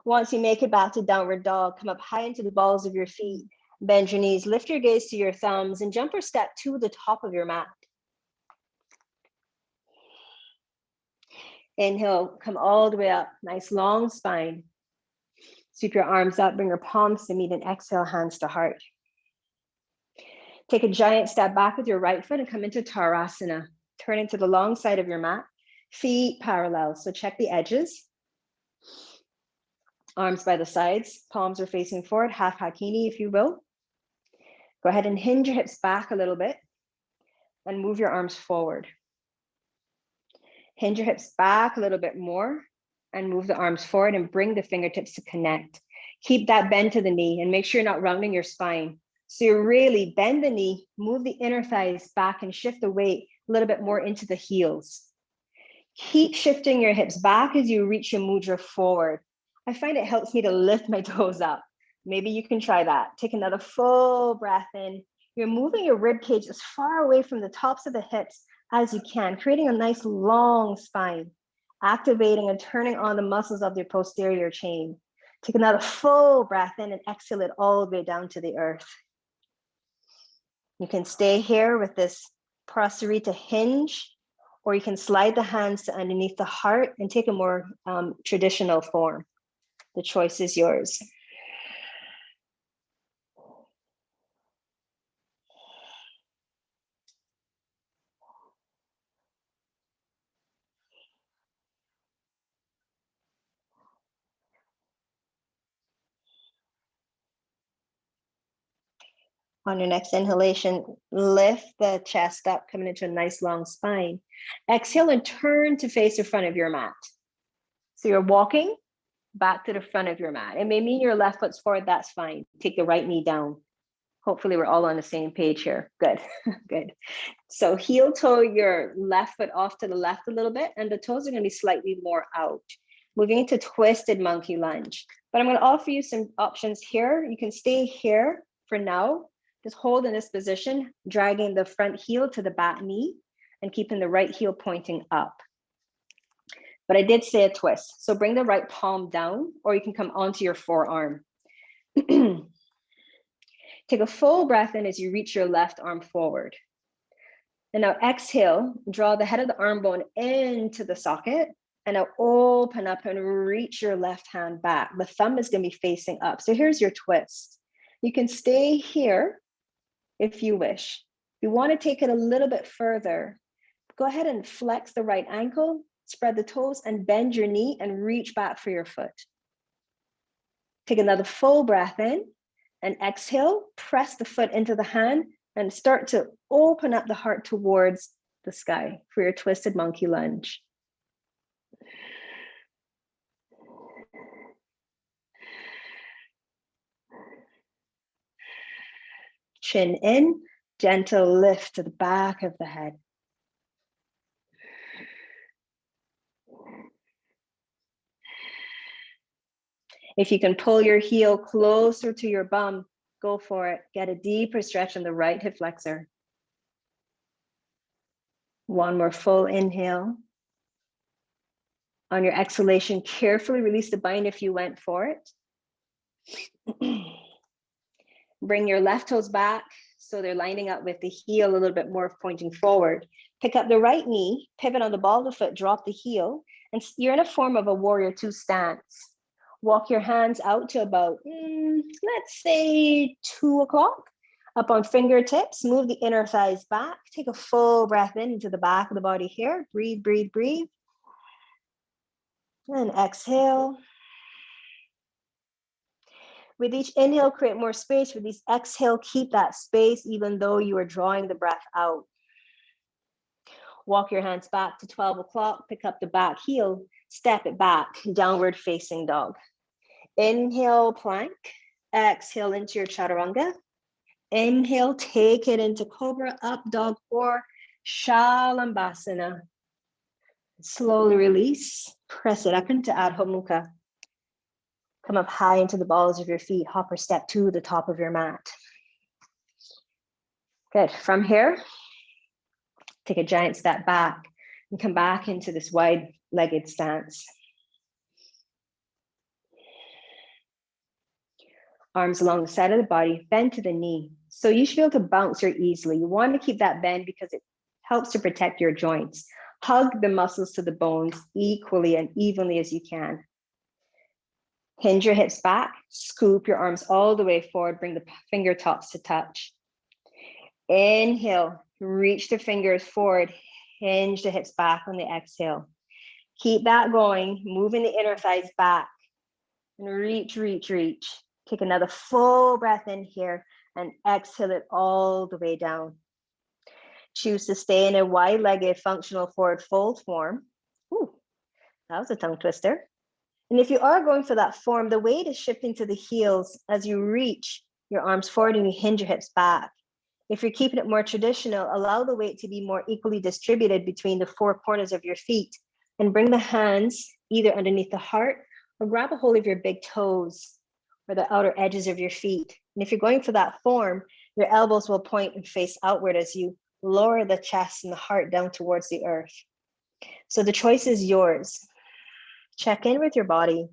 Once you make it back to downward dog, come up high into the balls of your feet. Bend your knees, lift your gaze to your thumbs, and jump or step to the top of your mat. Inhale, come all the way up, nice long spine. Sweep your arms up, bring your palms to meet, and exhale, hands to heart. Take a giant step back with your right foot and come into Tadasana. Turn into the long side of your mat, feet parallel, so check the edges. Arms by the sides, palms are facing forward, half Hakini if you will. Go ahead and hinge your hips back a little bit and move your arms forward. Hinge your hips back a little bit more and move the arms forward and bring the fingertips to connect. Keep that bend to the knee and make sure you're not rounding your spine. So you really bend the knee, move the inner thighs back and shift the weight a little bit more into the heels. Keep shifting your hips back as you reach your mudra forward. I find it helps me to lift my toes up. Maybe you can try that. Take another full breath in. You're moving your rib cage as far away from the tops of the hips as you can, creating a nice long spine, activating and turning on the muscles of your posterior chain. Take another full breath in and exhale it all the way down to the earth. You can stay here with this Prasarita hinge, or you can slide the hands to underneath the heart and take a more traditional form. The choice is yours. On your next inhalation, lift the chest up, coming into a nice long spine. Exhale and turn to face the front of your mat. So you're walking, back to the front of your mat. It may mean your left foot's forward, that's fine. Take the right knee down. Hopefully we're all on the same page here. Good, good. So heel toe your left foot off to the left a little bit, and the toes are gonna be slightly more out. Moving into twisted monkey lunge. But I'm gonna offer you some options here. You can stay here for now. Just hold in this position, dragging the front heel to the back knee and keeping the right heel pointing up. But I did say a twist. So bring the right palm down, or you can come onto your forearm. Take a full breath in as you reach your left arm forward. And now exhale, draw the head of the arm bone into the socket, and now open up and reach your left hand back. The thumb is going to be facing up. So here's your twist. You can stay here if you wish. If you want to take it a little bit further, go ahead and flex the right ankle, spread the toes, and bend your knee and reach back for your foot. Take another full breath in and exhale, press the foot into the hand and start to open up the heart towards the sky for your twisted monkey lunge. Chin in, gentle lift to the back of the head. If you can pull your heel closer to your bum, go for it. Get a deeper stretch in the right hip flexor. One more full inhale. On your exhalation, carefully release the bind if you went for it. Bring your left toes back so they're lining up with the heel a little bit more, pointing forward. Pick up the right knee, pivot on the ball of the foot, drop the heel, and you're in a form of a warrior two stance. Walk your hands out to about, let's say 2 o'clock. Up on fingertips, move the inner thighs back. Take a full breath in into the back of the body here. Breathe, breathe, breathe. And exhale. With each inhale, create more space. With each exhale, keep that space even though you are drawing the breath out. Walk your hands back to 12 o'clock. Pick up the back heel, step it back, downward facing dog. Inhale, plank. Exhale into your chaturanga. Inhale, take it into cobra, up dog, or shalambhasana. Slowly release, press it up into Adho Mukha. Come up high into the balls of your feet, hop or step to the top of your mat. Good, from here, take a giant step back and come back into this wide-legged stance. Arms along the side of the body, bend to the knee. So you should be able to bounce here easily. You want to keep that bend because it helps to protect your joints. Hug the muscles to the bones equally and evenly as you can. Hinge your hips back, scoop your arms all the way forward, bring the fingertips to touch. Inhale, reach the fingers forward, hinge the hips back on the exhale. Keep that going, moving the inner thighs back and reach, reach, reach. Take another full breath in here and exhale it all the way down. Choose to stay in a wide-legged functional forward fold form. Ooh, that was a tongue twister. And if you are going for that form, the weight is shifting to the heels as you reach your arms forward and you hinge your hips back. If you're keeping it more traditional, allow the weight to be more equally distributed between the four corners of your feet and bring the hands either underneath the heart or grab a hold of your big toes or the outer edges of your feet. And if you're going for that form, your elbows will point and face outward as you lower the chest and the heart down towards the earth. So the choice is yours. Check in with your body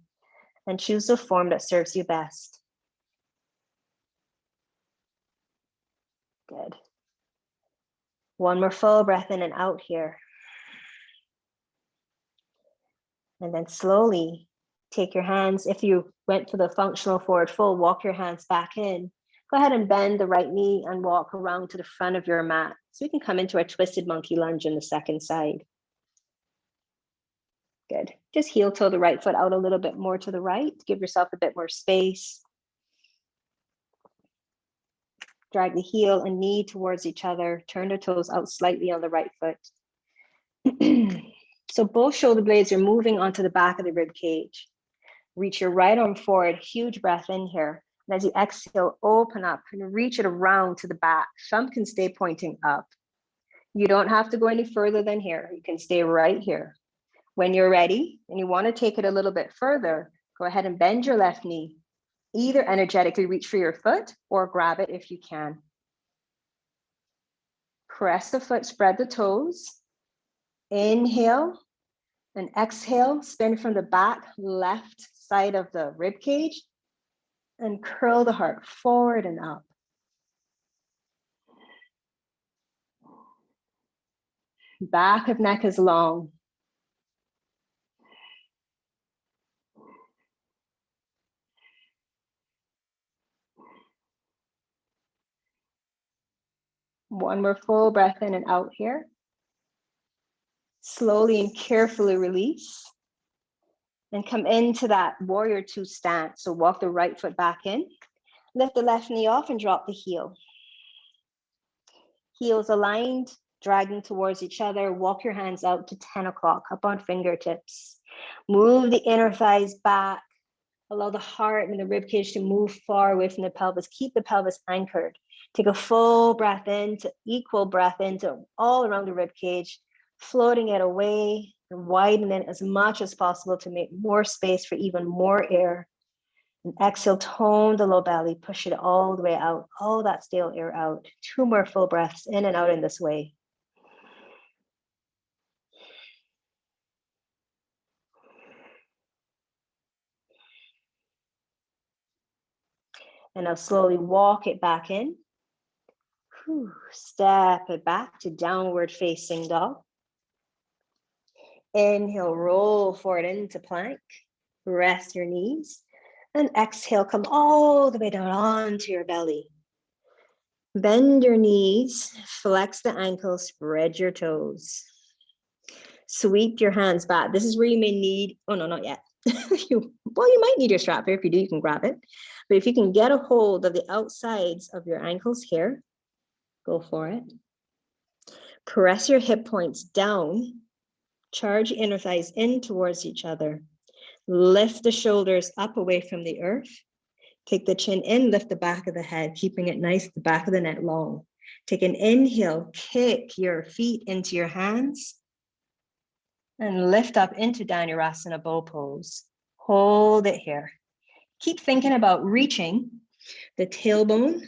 and choose the form that serves you best. Good. One more full breath in and out here. And then slowly take your hands. If you went for the functional forward fold, walk your hands back in. Go ahead and bend the right knee and walk around to the front of your mat. So we can come into our twisted monkey lunge on the second side. Good. Just heel toe the right foot out a little bit more to the right. Give yourself a bit more space. Drag the heel and knee towards each other. Turn the toes out slightly on the right foot. So both shoulder blades are moving onto the back of the rib cage. Reach your right arm forward, huge breath in here. And as you exhale, open up and reach it around to the back. Thumb can stay pointing up. You don't have to go any further than here. You can stay right here. When you're ready and you want to take it a little bit further, go ahead and bend your left knee. Either energetically reach for your foot or grab it if you can. Press the foot, spread the toes. Inhale and exhale, spin from the back left side of the rib cage and curl the heart forward and up. Back of neck is long. One more full breath in and out here. Slowly and carefully release. And come into that warrior two stance. So walk the right foot back in. Lift the left knee off and drop the heel. Heels aligned, dragging towards each other. Walk your hands out to 10 o'clock, up on fingertips. Move the inner thighs back. Allow the heart and the rib cage to move far away from the pelvis. Keep the pelvis anchored. Take a full breath into, equal breath into all around the rib cage, floating it away and widen it as much as possible to make more space for even more air. And exhale, tone the low belly, push it all the way out, all that stale air out. 2 more full breaths in and out in this way. And now slowly walk it back in. Step it back to downward facing dog. Inhale, roll forward into plank. Rest your knees. And exhale, come all the way down onto your belly. Bend your knees, flex the ankles, spread your toes. Sweep your hands back. This is where you may need, oh no, not yet. You might need your strap here. If you do, you can grab it. But if you can get a hold of the outsides of your ankles here, go for it. Press your hip points down. Charge your inner thighs in towards each other. Lift the shoulders up away from the earth. Take the chin in, lift the back of the head, keeping it nice, the back of the neck long. Take an inhale, kick your feet into your hands, and lift up into Dhanurasana bow pose. Hold it here. Keep thinking about reaching the tailbone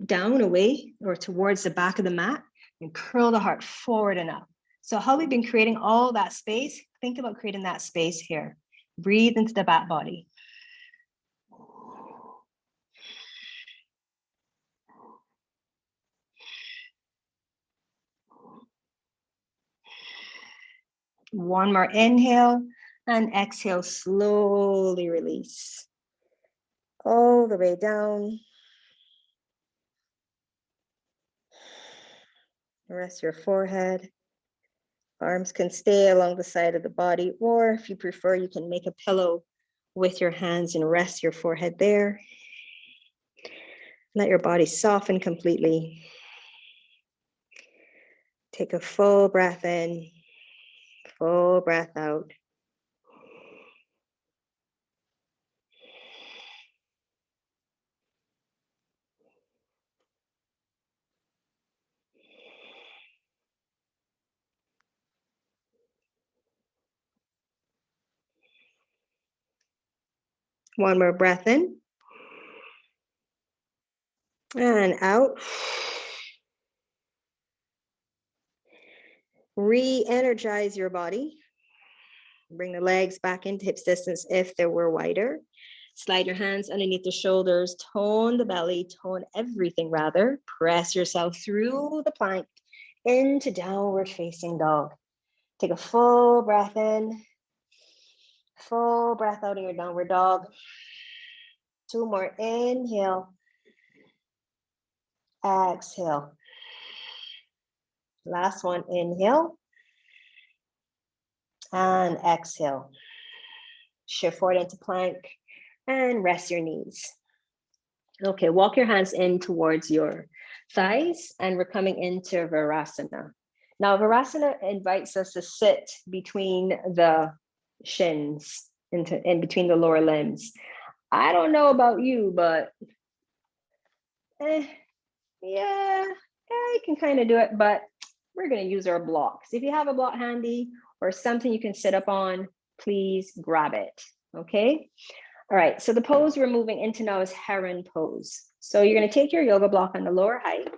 down away or towards the back of the mat and curl the heart forward and up. So how we've been creating all that space, think about creating that space here. Breathe into the back body. One more inhale and exhale, slowly release. All the way down. Rest your forehead. Arms can stay along the side of the body, or if you prefer, you can make a pillow with your hands and rest your forehead there. Let your body soften completely. Take a full breath in, full breath out. One more breath in and out. Re-energize your body. Bring the legs back into hips distance if they were wider. Slide your hands underneath the shoulders, tone the belly, tone everything rather. Press yourself through the plank into downward facing dog. Take a full breath in, full breath out in your downward dog. 2 more, inhale, exhale. Last one, inhale and exhale. Shift forward into plank and rest your knees. Okay, walk your hands in towards your thighs and we're coming into Virasana. Now, Virasana invites us to sit between the shins. in between the lower limbs. I don't know about you, but yeah, you can kind of do it, but we're going to use our blocks. If you have a block handy or something you can sit up on, please grab it. Okay. All right. So the pose we're moving into now is Heron pose. So you're going to take your yoga block on the lower height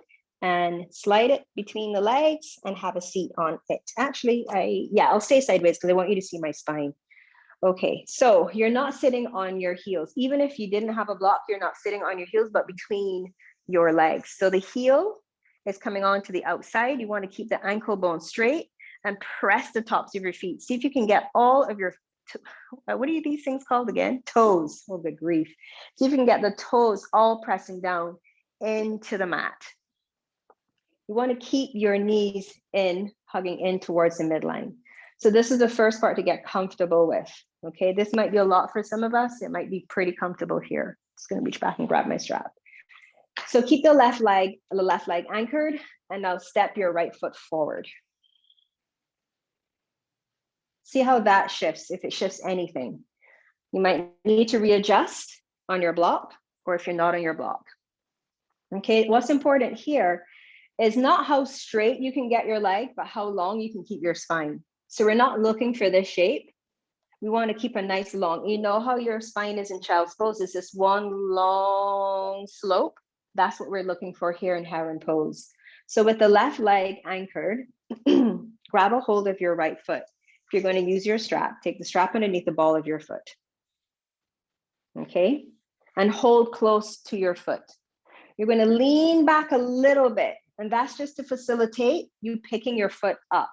and slide it between the legs and have a seat on it. Actually, I'll stay sideways because I want you to see my spine. Okay, so you're not sitting on your heels. Even if you didn't have a block, you're not sitting on your heels, but between your legs. So the heel is coming on to the outside. You want to keep the ankle bone straight and press the tops of your feet. See if you can get all of your, what are these things called again? Toes. Oh, good grief. See if you can get the toes all pressing down into the mat. You want to keep your knees in, hugging in towards the midline. So this is the first part to get comfortable with. Okay, this might be a lot for some of us. It might be pretty comfortable here. Just going to reach back and grab my strap. So keep the left leg anchored, and now step your right foot forward. See how that shifts, if it shifts anything. You might need to readjust on your block, or if you're not on your block. Okay, what's important here is not how straight you can get your leg, but how long you can keep your spine. So we're not looking for this shape. We want to keep a nice long, you know how your spine is in child's pose, is this one long slope. That's what we're looking for here in Heron pose. So with the left leg anchored, grab a hold of your right foot. If you're going to use your strap, take the strap underneath the ball of your foot. Okay, and hold close to your foot. You're going to lean back a little bit, and that's just to facilitate you picking your foot up.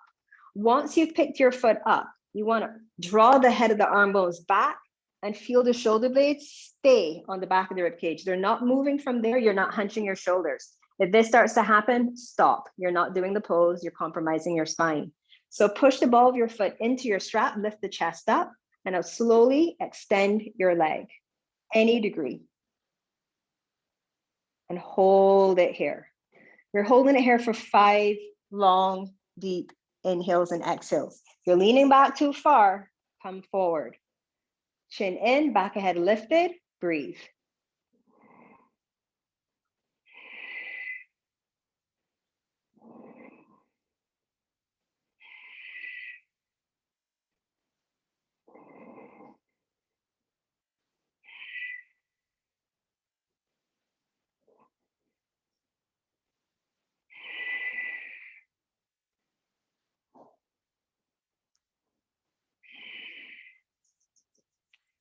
Once you've picked your foot up, you want to draw the head of the arm bones back and feel the shoulder blades stay on the back of the rib cage. They're not moving from there. You're not hunching your shoulders. If this starts to happen, stop. You're not doing the pose. You're compromising your spine. So push the ball of your foot into your strap, lift the chest up, and now slowly extend your leg, any degree. And hold it here. You're holding it here for 5 long, deep inhales and exhales. If you're leaning back too far, come forward. Chin in, back ahead lifted, breathe.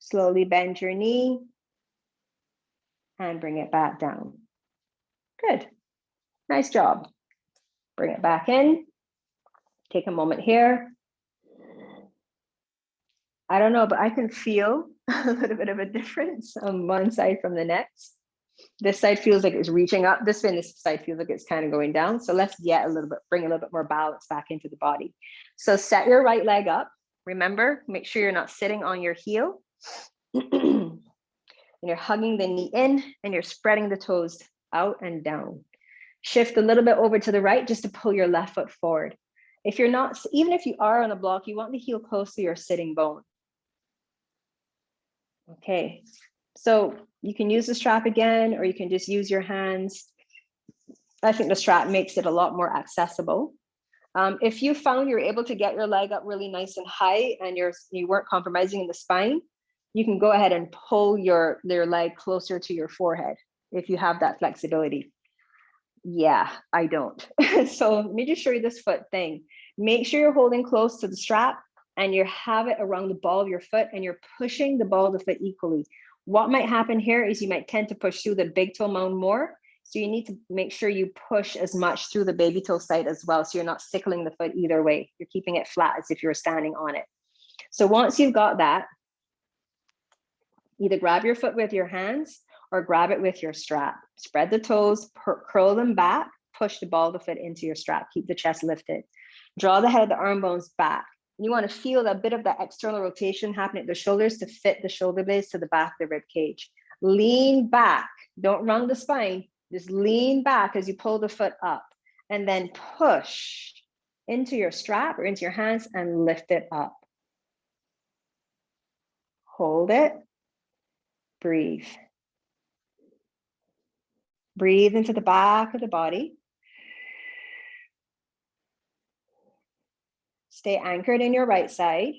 Slowly bend your knee and bring it back down. Good. Nice job. Bring it back in. Take a moment here. I don't know, but I can feel a little bit of a difference on one side from the next. This side feels like it's reaching up. This side feels like it's kind of going down. So let's bring a little bit more balance back into the body. So set your right leg up. Remember, make sure you're not sitting on your heel. And you're hugging the knee in and you're spreading the toes out and down. Shift a little bit over to the right just to pull your left foot forward. If you're not, even if you are on a block, you want the heel close to your sitting bone. Okay, so you can use the strap again, or you can just use your hands. I think the strap makes it a lot more accessible. If you found you're able to get your leg up really nice and high and you weren't compromising in the spine, you can go ahead and pull your leg closer to your forehead if you have that flexibility. Yeah, I don't. So let me just show you this foot thing. Make sure you're holding close to the strap and you have it around the ball of your foot and you're pushing the ball of the foot equally. What might happen here is you might tend to push through the big toe mound more. So you need to make sure you push as much through the baby toe side as well. So you're not sickling the foot either way. You're keeping it flat as if you were standing on it. So once you've got that, either grab your foot with your hands or grab it with your strap. Spread the toes, curl them back, push the ball of the foot into your strap. Keep the chest lifted. Draw the head of the arm bones back. You want to feel a bit of that external rotation happening at the shoulders to fit the shoulder blades to the back of the rib cage. Lean back. Don't round the spine. Just lean back as you pull the foot up and then push into your strap or into your hands and lift it up. Hold it. Breathe. Breathe into the back of the body. Stay anchored in your right side.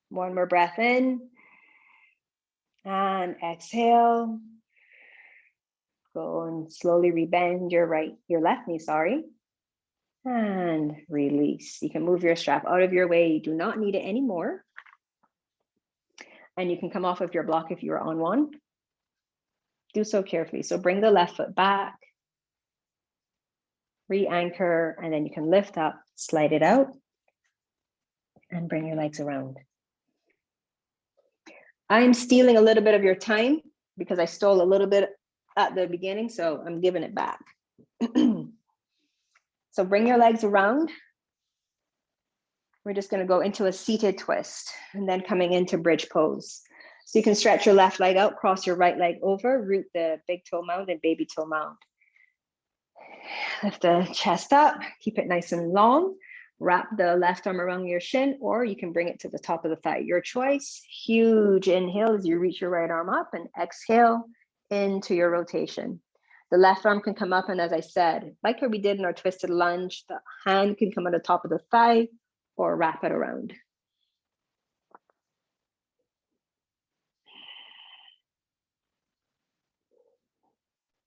One more breath in. And exhale. Go and slowly rebend your left knee, sorry. And release. You can move your strap out of your way. You do not need it anymore. And you can come off of your block if you're on one. Do so carefully. So bring the left foot back, re-anchor, and then you can lift up, slide it out, and bring your legs around. I'm stealing a little bit of your time because I stole a little bit at the beginning, so I'm giving it back. So bring your legs around. We're just going to go into a seated twist and then coming into bridge pose. So you can stretch your left leg out, cross your right leg over, root the big toe mound and baby toe mound. Lift the chest up, keep it nice and long. Wrap the left arm around your shin, or you can bring it to the top of the thigh, your choice. Huge inhale as you reach your right arm up, and exhale into your rotation. The left arm can come up, and as I said, like what we did in our twisted lunge, the hand can come on the top of the thigh or wrap it around.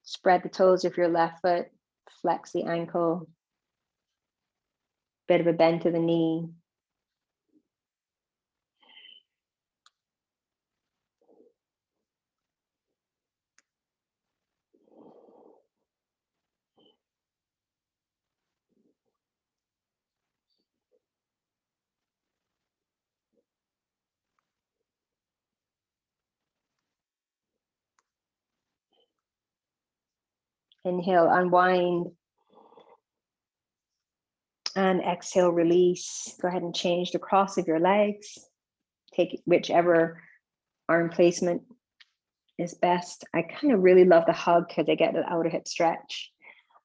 Spread the toes of your left foot, flex the ankle, bit of a bend to the knee. Inhale, unwind. And exhale, release. Go ahead and change the cross of your legs. Take whichever arm placement is best. I kind of really love the hug because I get the outer hip stretch.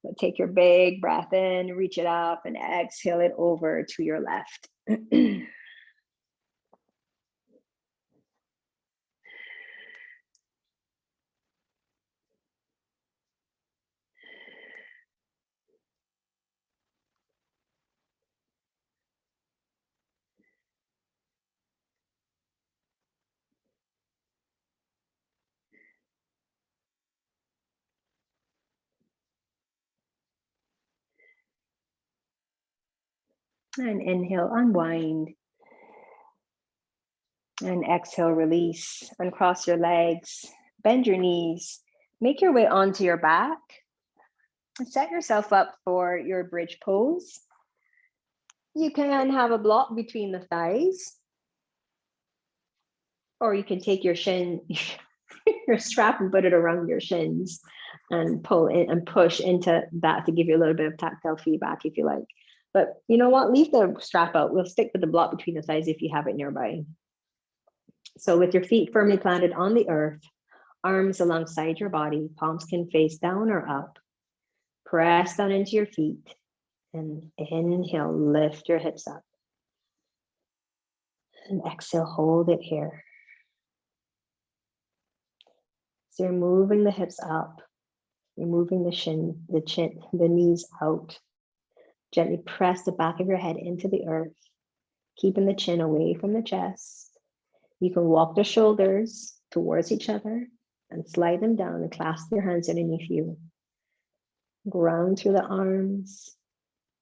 But take your big breath in, reach it up, and exhale it over to your left. And inhale, unwind. And exhale, release. Uncross your legs, bend your knees, make your way onto your back. Set yourself up for your bridge pose. You can have a block between the thighs, or you can take your your strap and put it around your shins and pull in and push into that to give you a little bit of tactile feedback if you like. But you know what? Leave the strap out. We'll stick with the block between the thighs if you have it nearby. So with your feet firmly planted on the earth, arms alongside your body, palms can face down or up. Press down into your feet and inhale, lift your hips up. And exhale, hold it here. So you're moving the hips up. You're moving the knees out. Gently press the back of your head into the earth, keeping the chin away from the chest. You can walk the shoulders towards each other and slide them down and clasp your hands underneath you. Ground through the arms,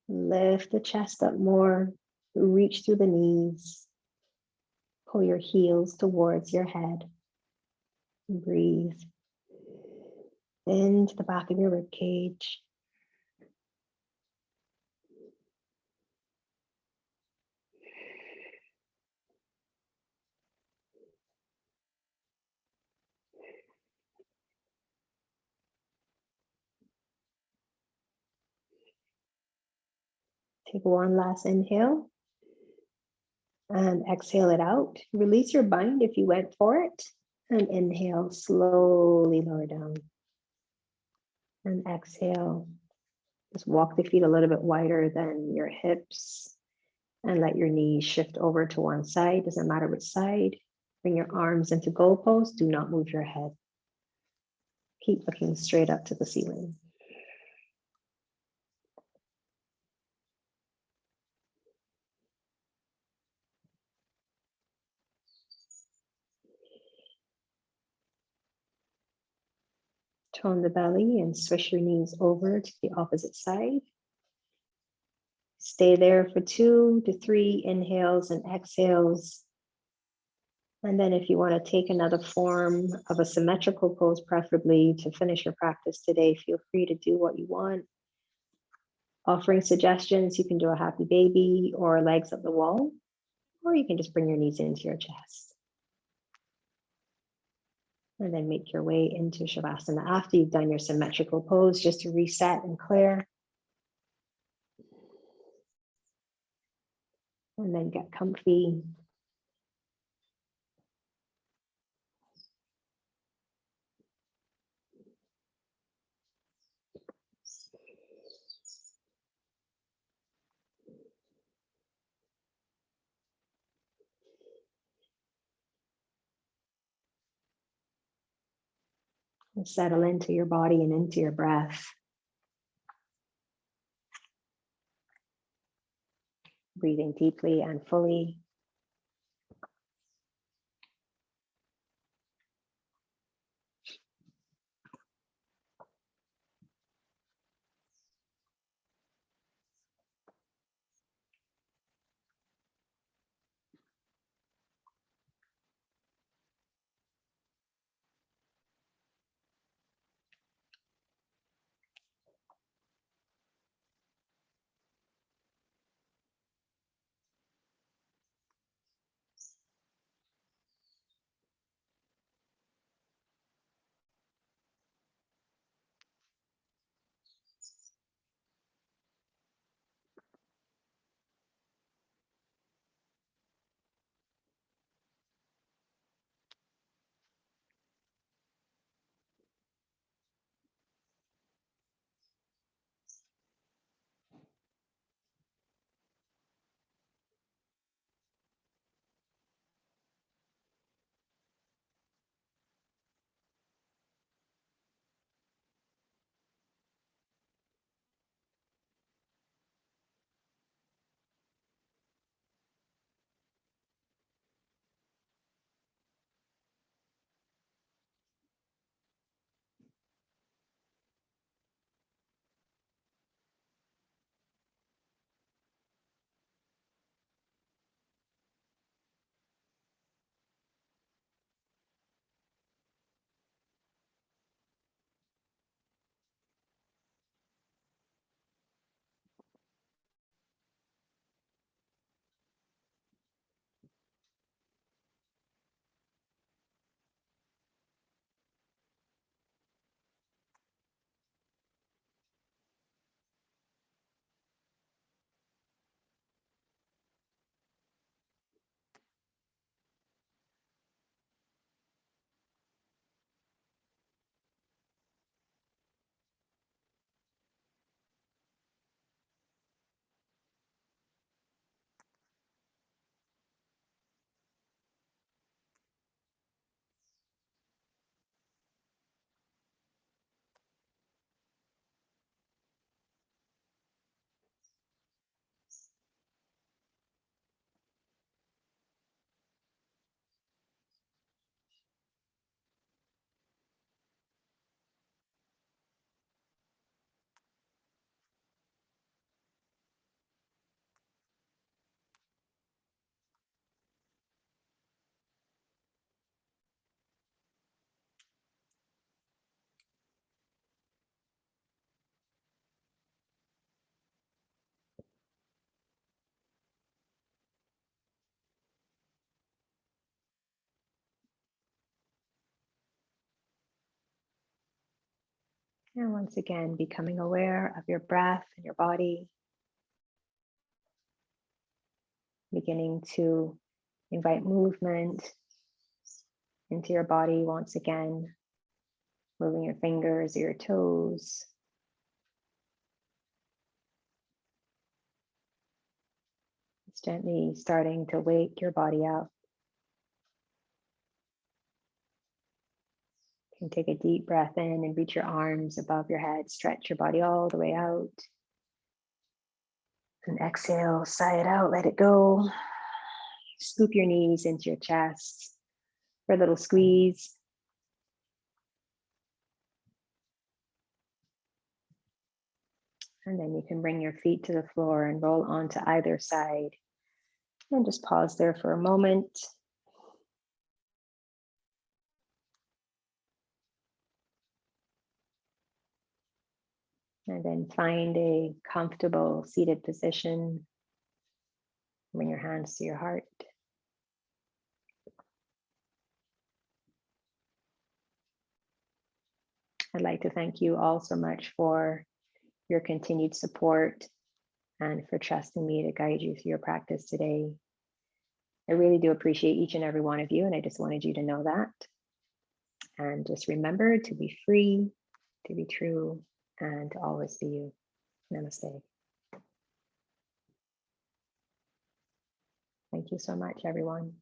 lift the chest up more, reach through the knees, pull your heels towards your head. Breathe into the back of your rib cage. Take one last inhale. And exhale it out. Release your bind if you went for it. And inhale, slowly lower down. And exhale. Just walk the feet a little bit wider than your hips. And let your knees shift over to one side. Doesn't matter which side. Bring your arms into goalposts. Do not move your head. Keep looking straight up to the ceiling. Tone the belly and swish your knees over to the opposite side. Stay there for 2 to 3 inhales and exhales. And then if you want to take another form of a symmetrical pose, preferably to finish your practice today, feel free to do what you want. Offering suggestions, you can do a happy baby or legs up the wall, or you can just bring your knees into your chest. And then make your way into Shavasana after you've done your symmetrical pose, just to reset and clear. And then get comfy. And settle into your body and into your breath. Breathing deeply and fully. And once again, becoming aware of your breath and your body. Beginning to Invite movement into your body once again, moving your fingers, your toes. It's gently starting to wake your body up. You can take a deep breath in and reach your arms above your head, stretch your body all the way out. And exhale, sigh it out, let it go. Scoop your knees into your chest for a little squeeze. And then you can bring your feet to the floor and roll onto either side. And just pause there for a moment. And then find a comfortable seated position. Bring your hands to your heart. I'd like to thank you all so much for your continued support and for trusting me to guide you through your practice today. I really do appreciate each and every one of you, and I just wanted you to know that. And just remember to be free, to be true, and to always be you. Namaste. Thank you so much, everyone.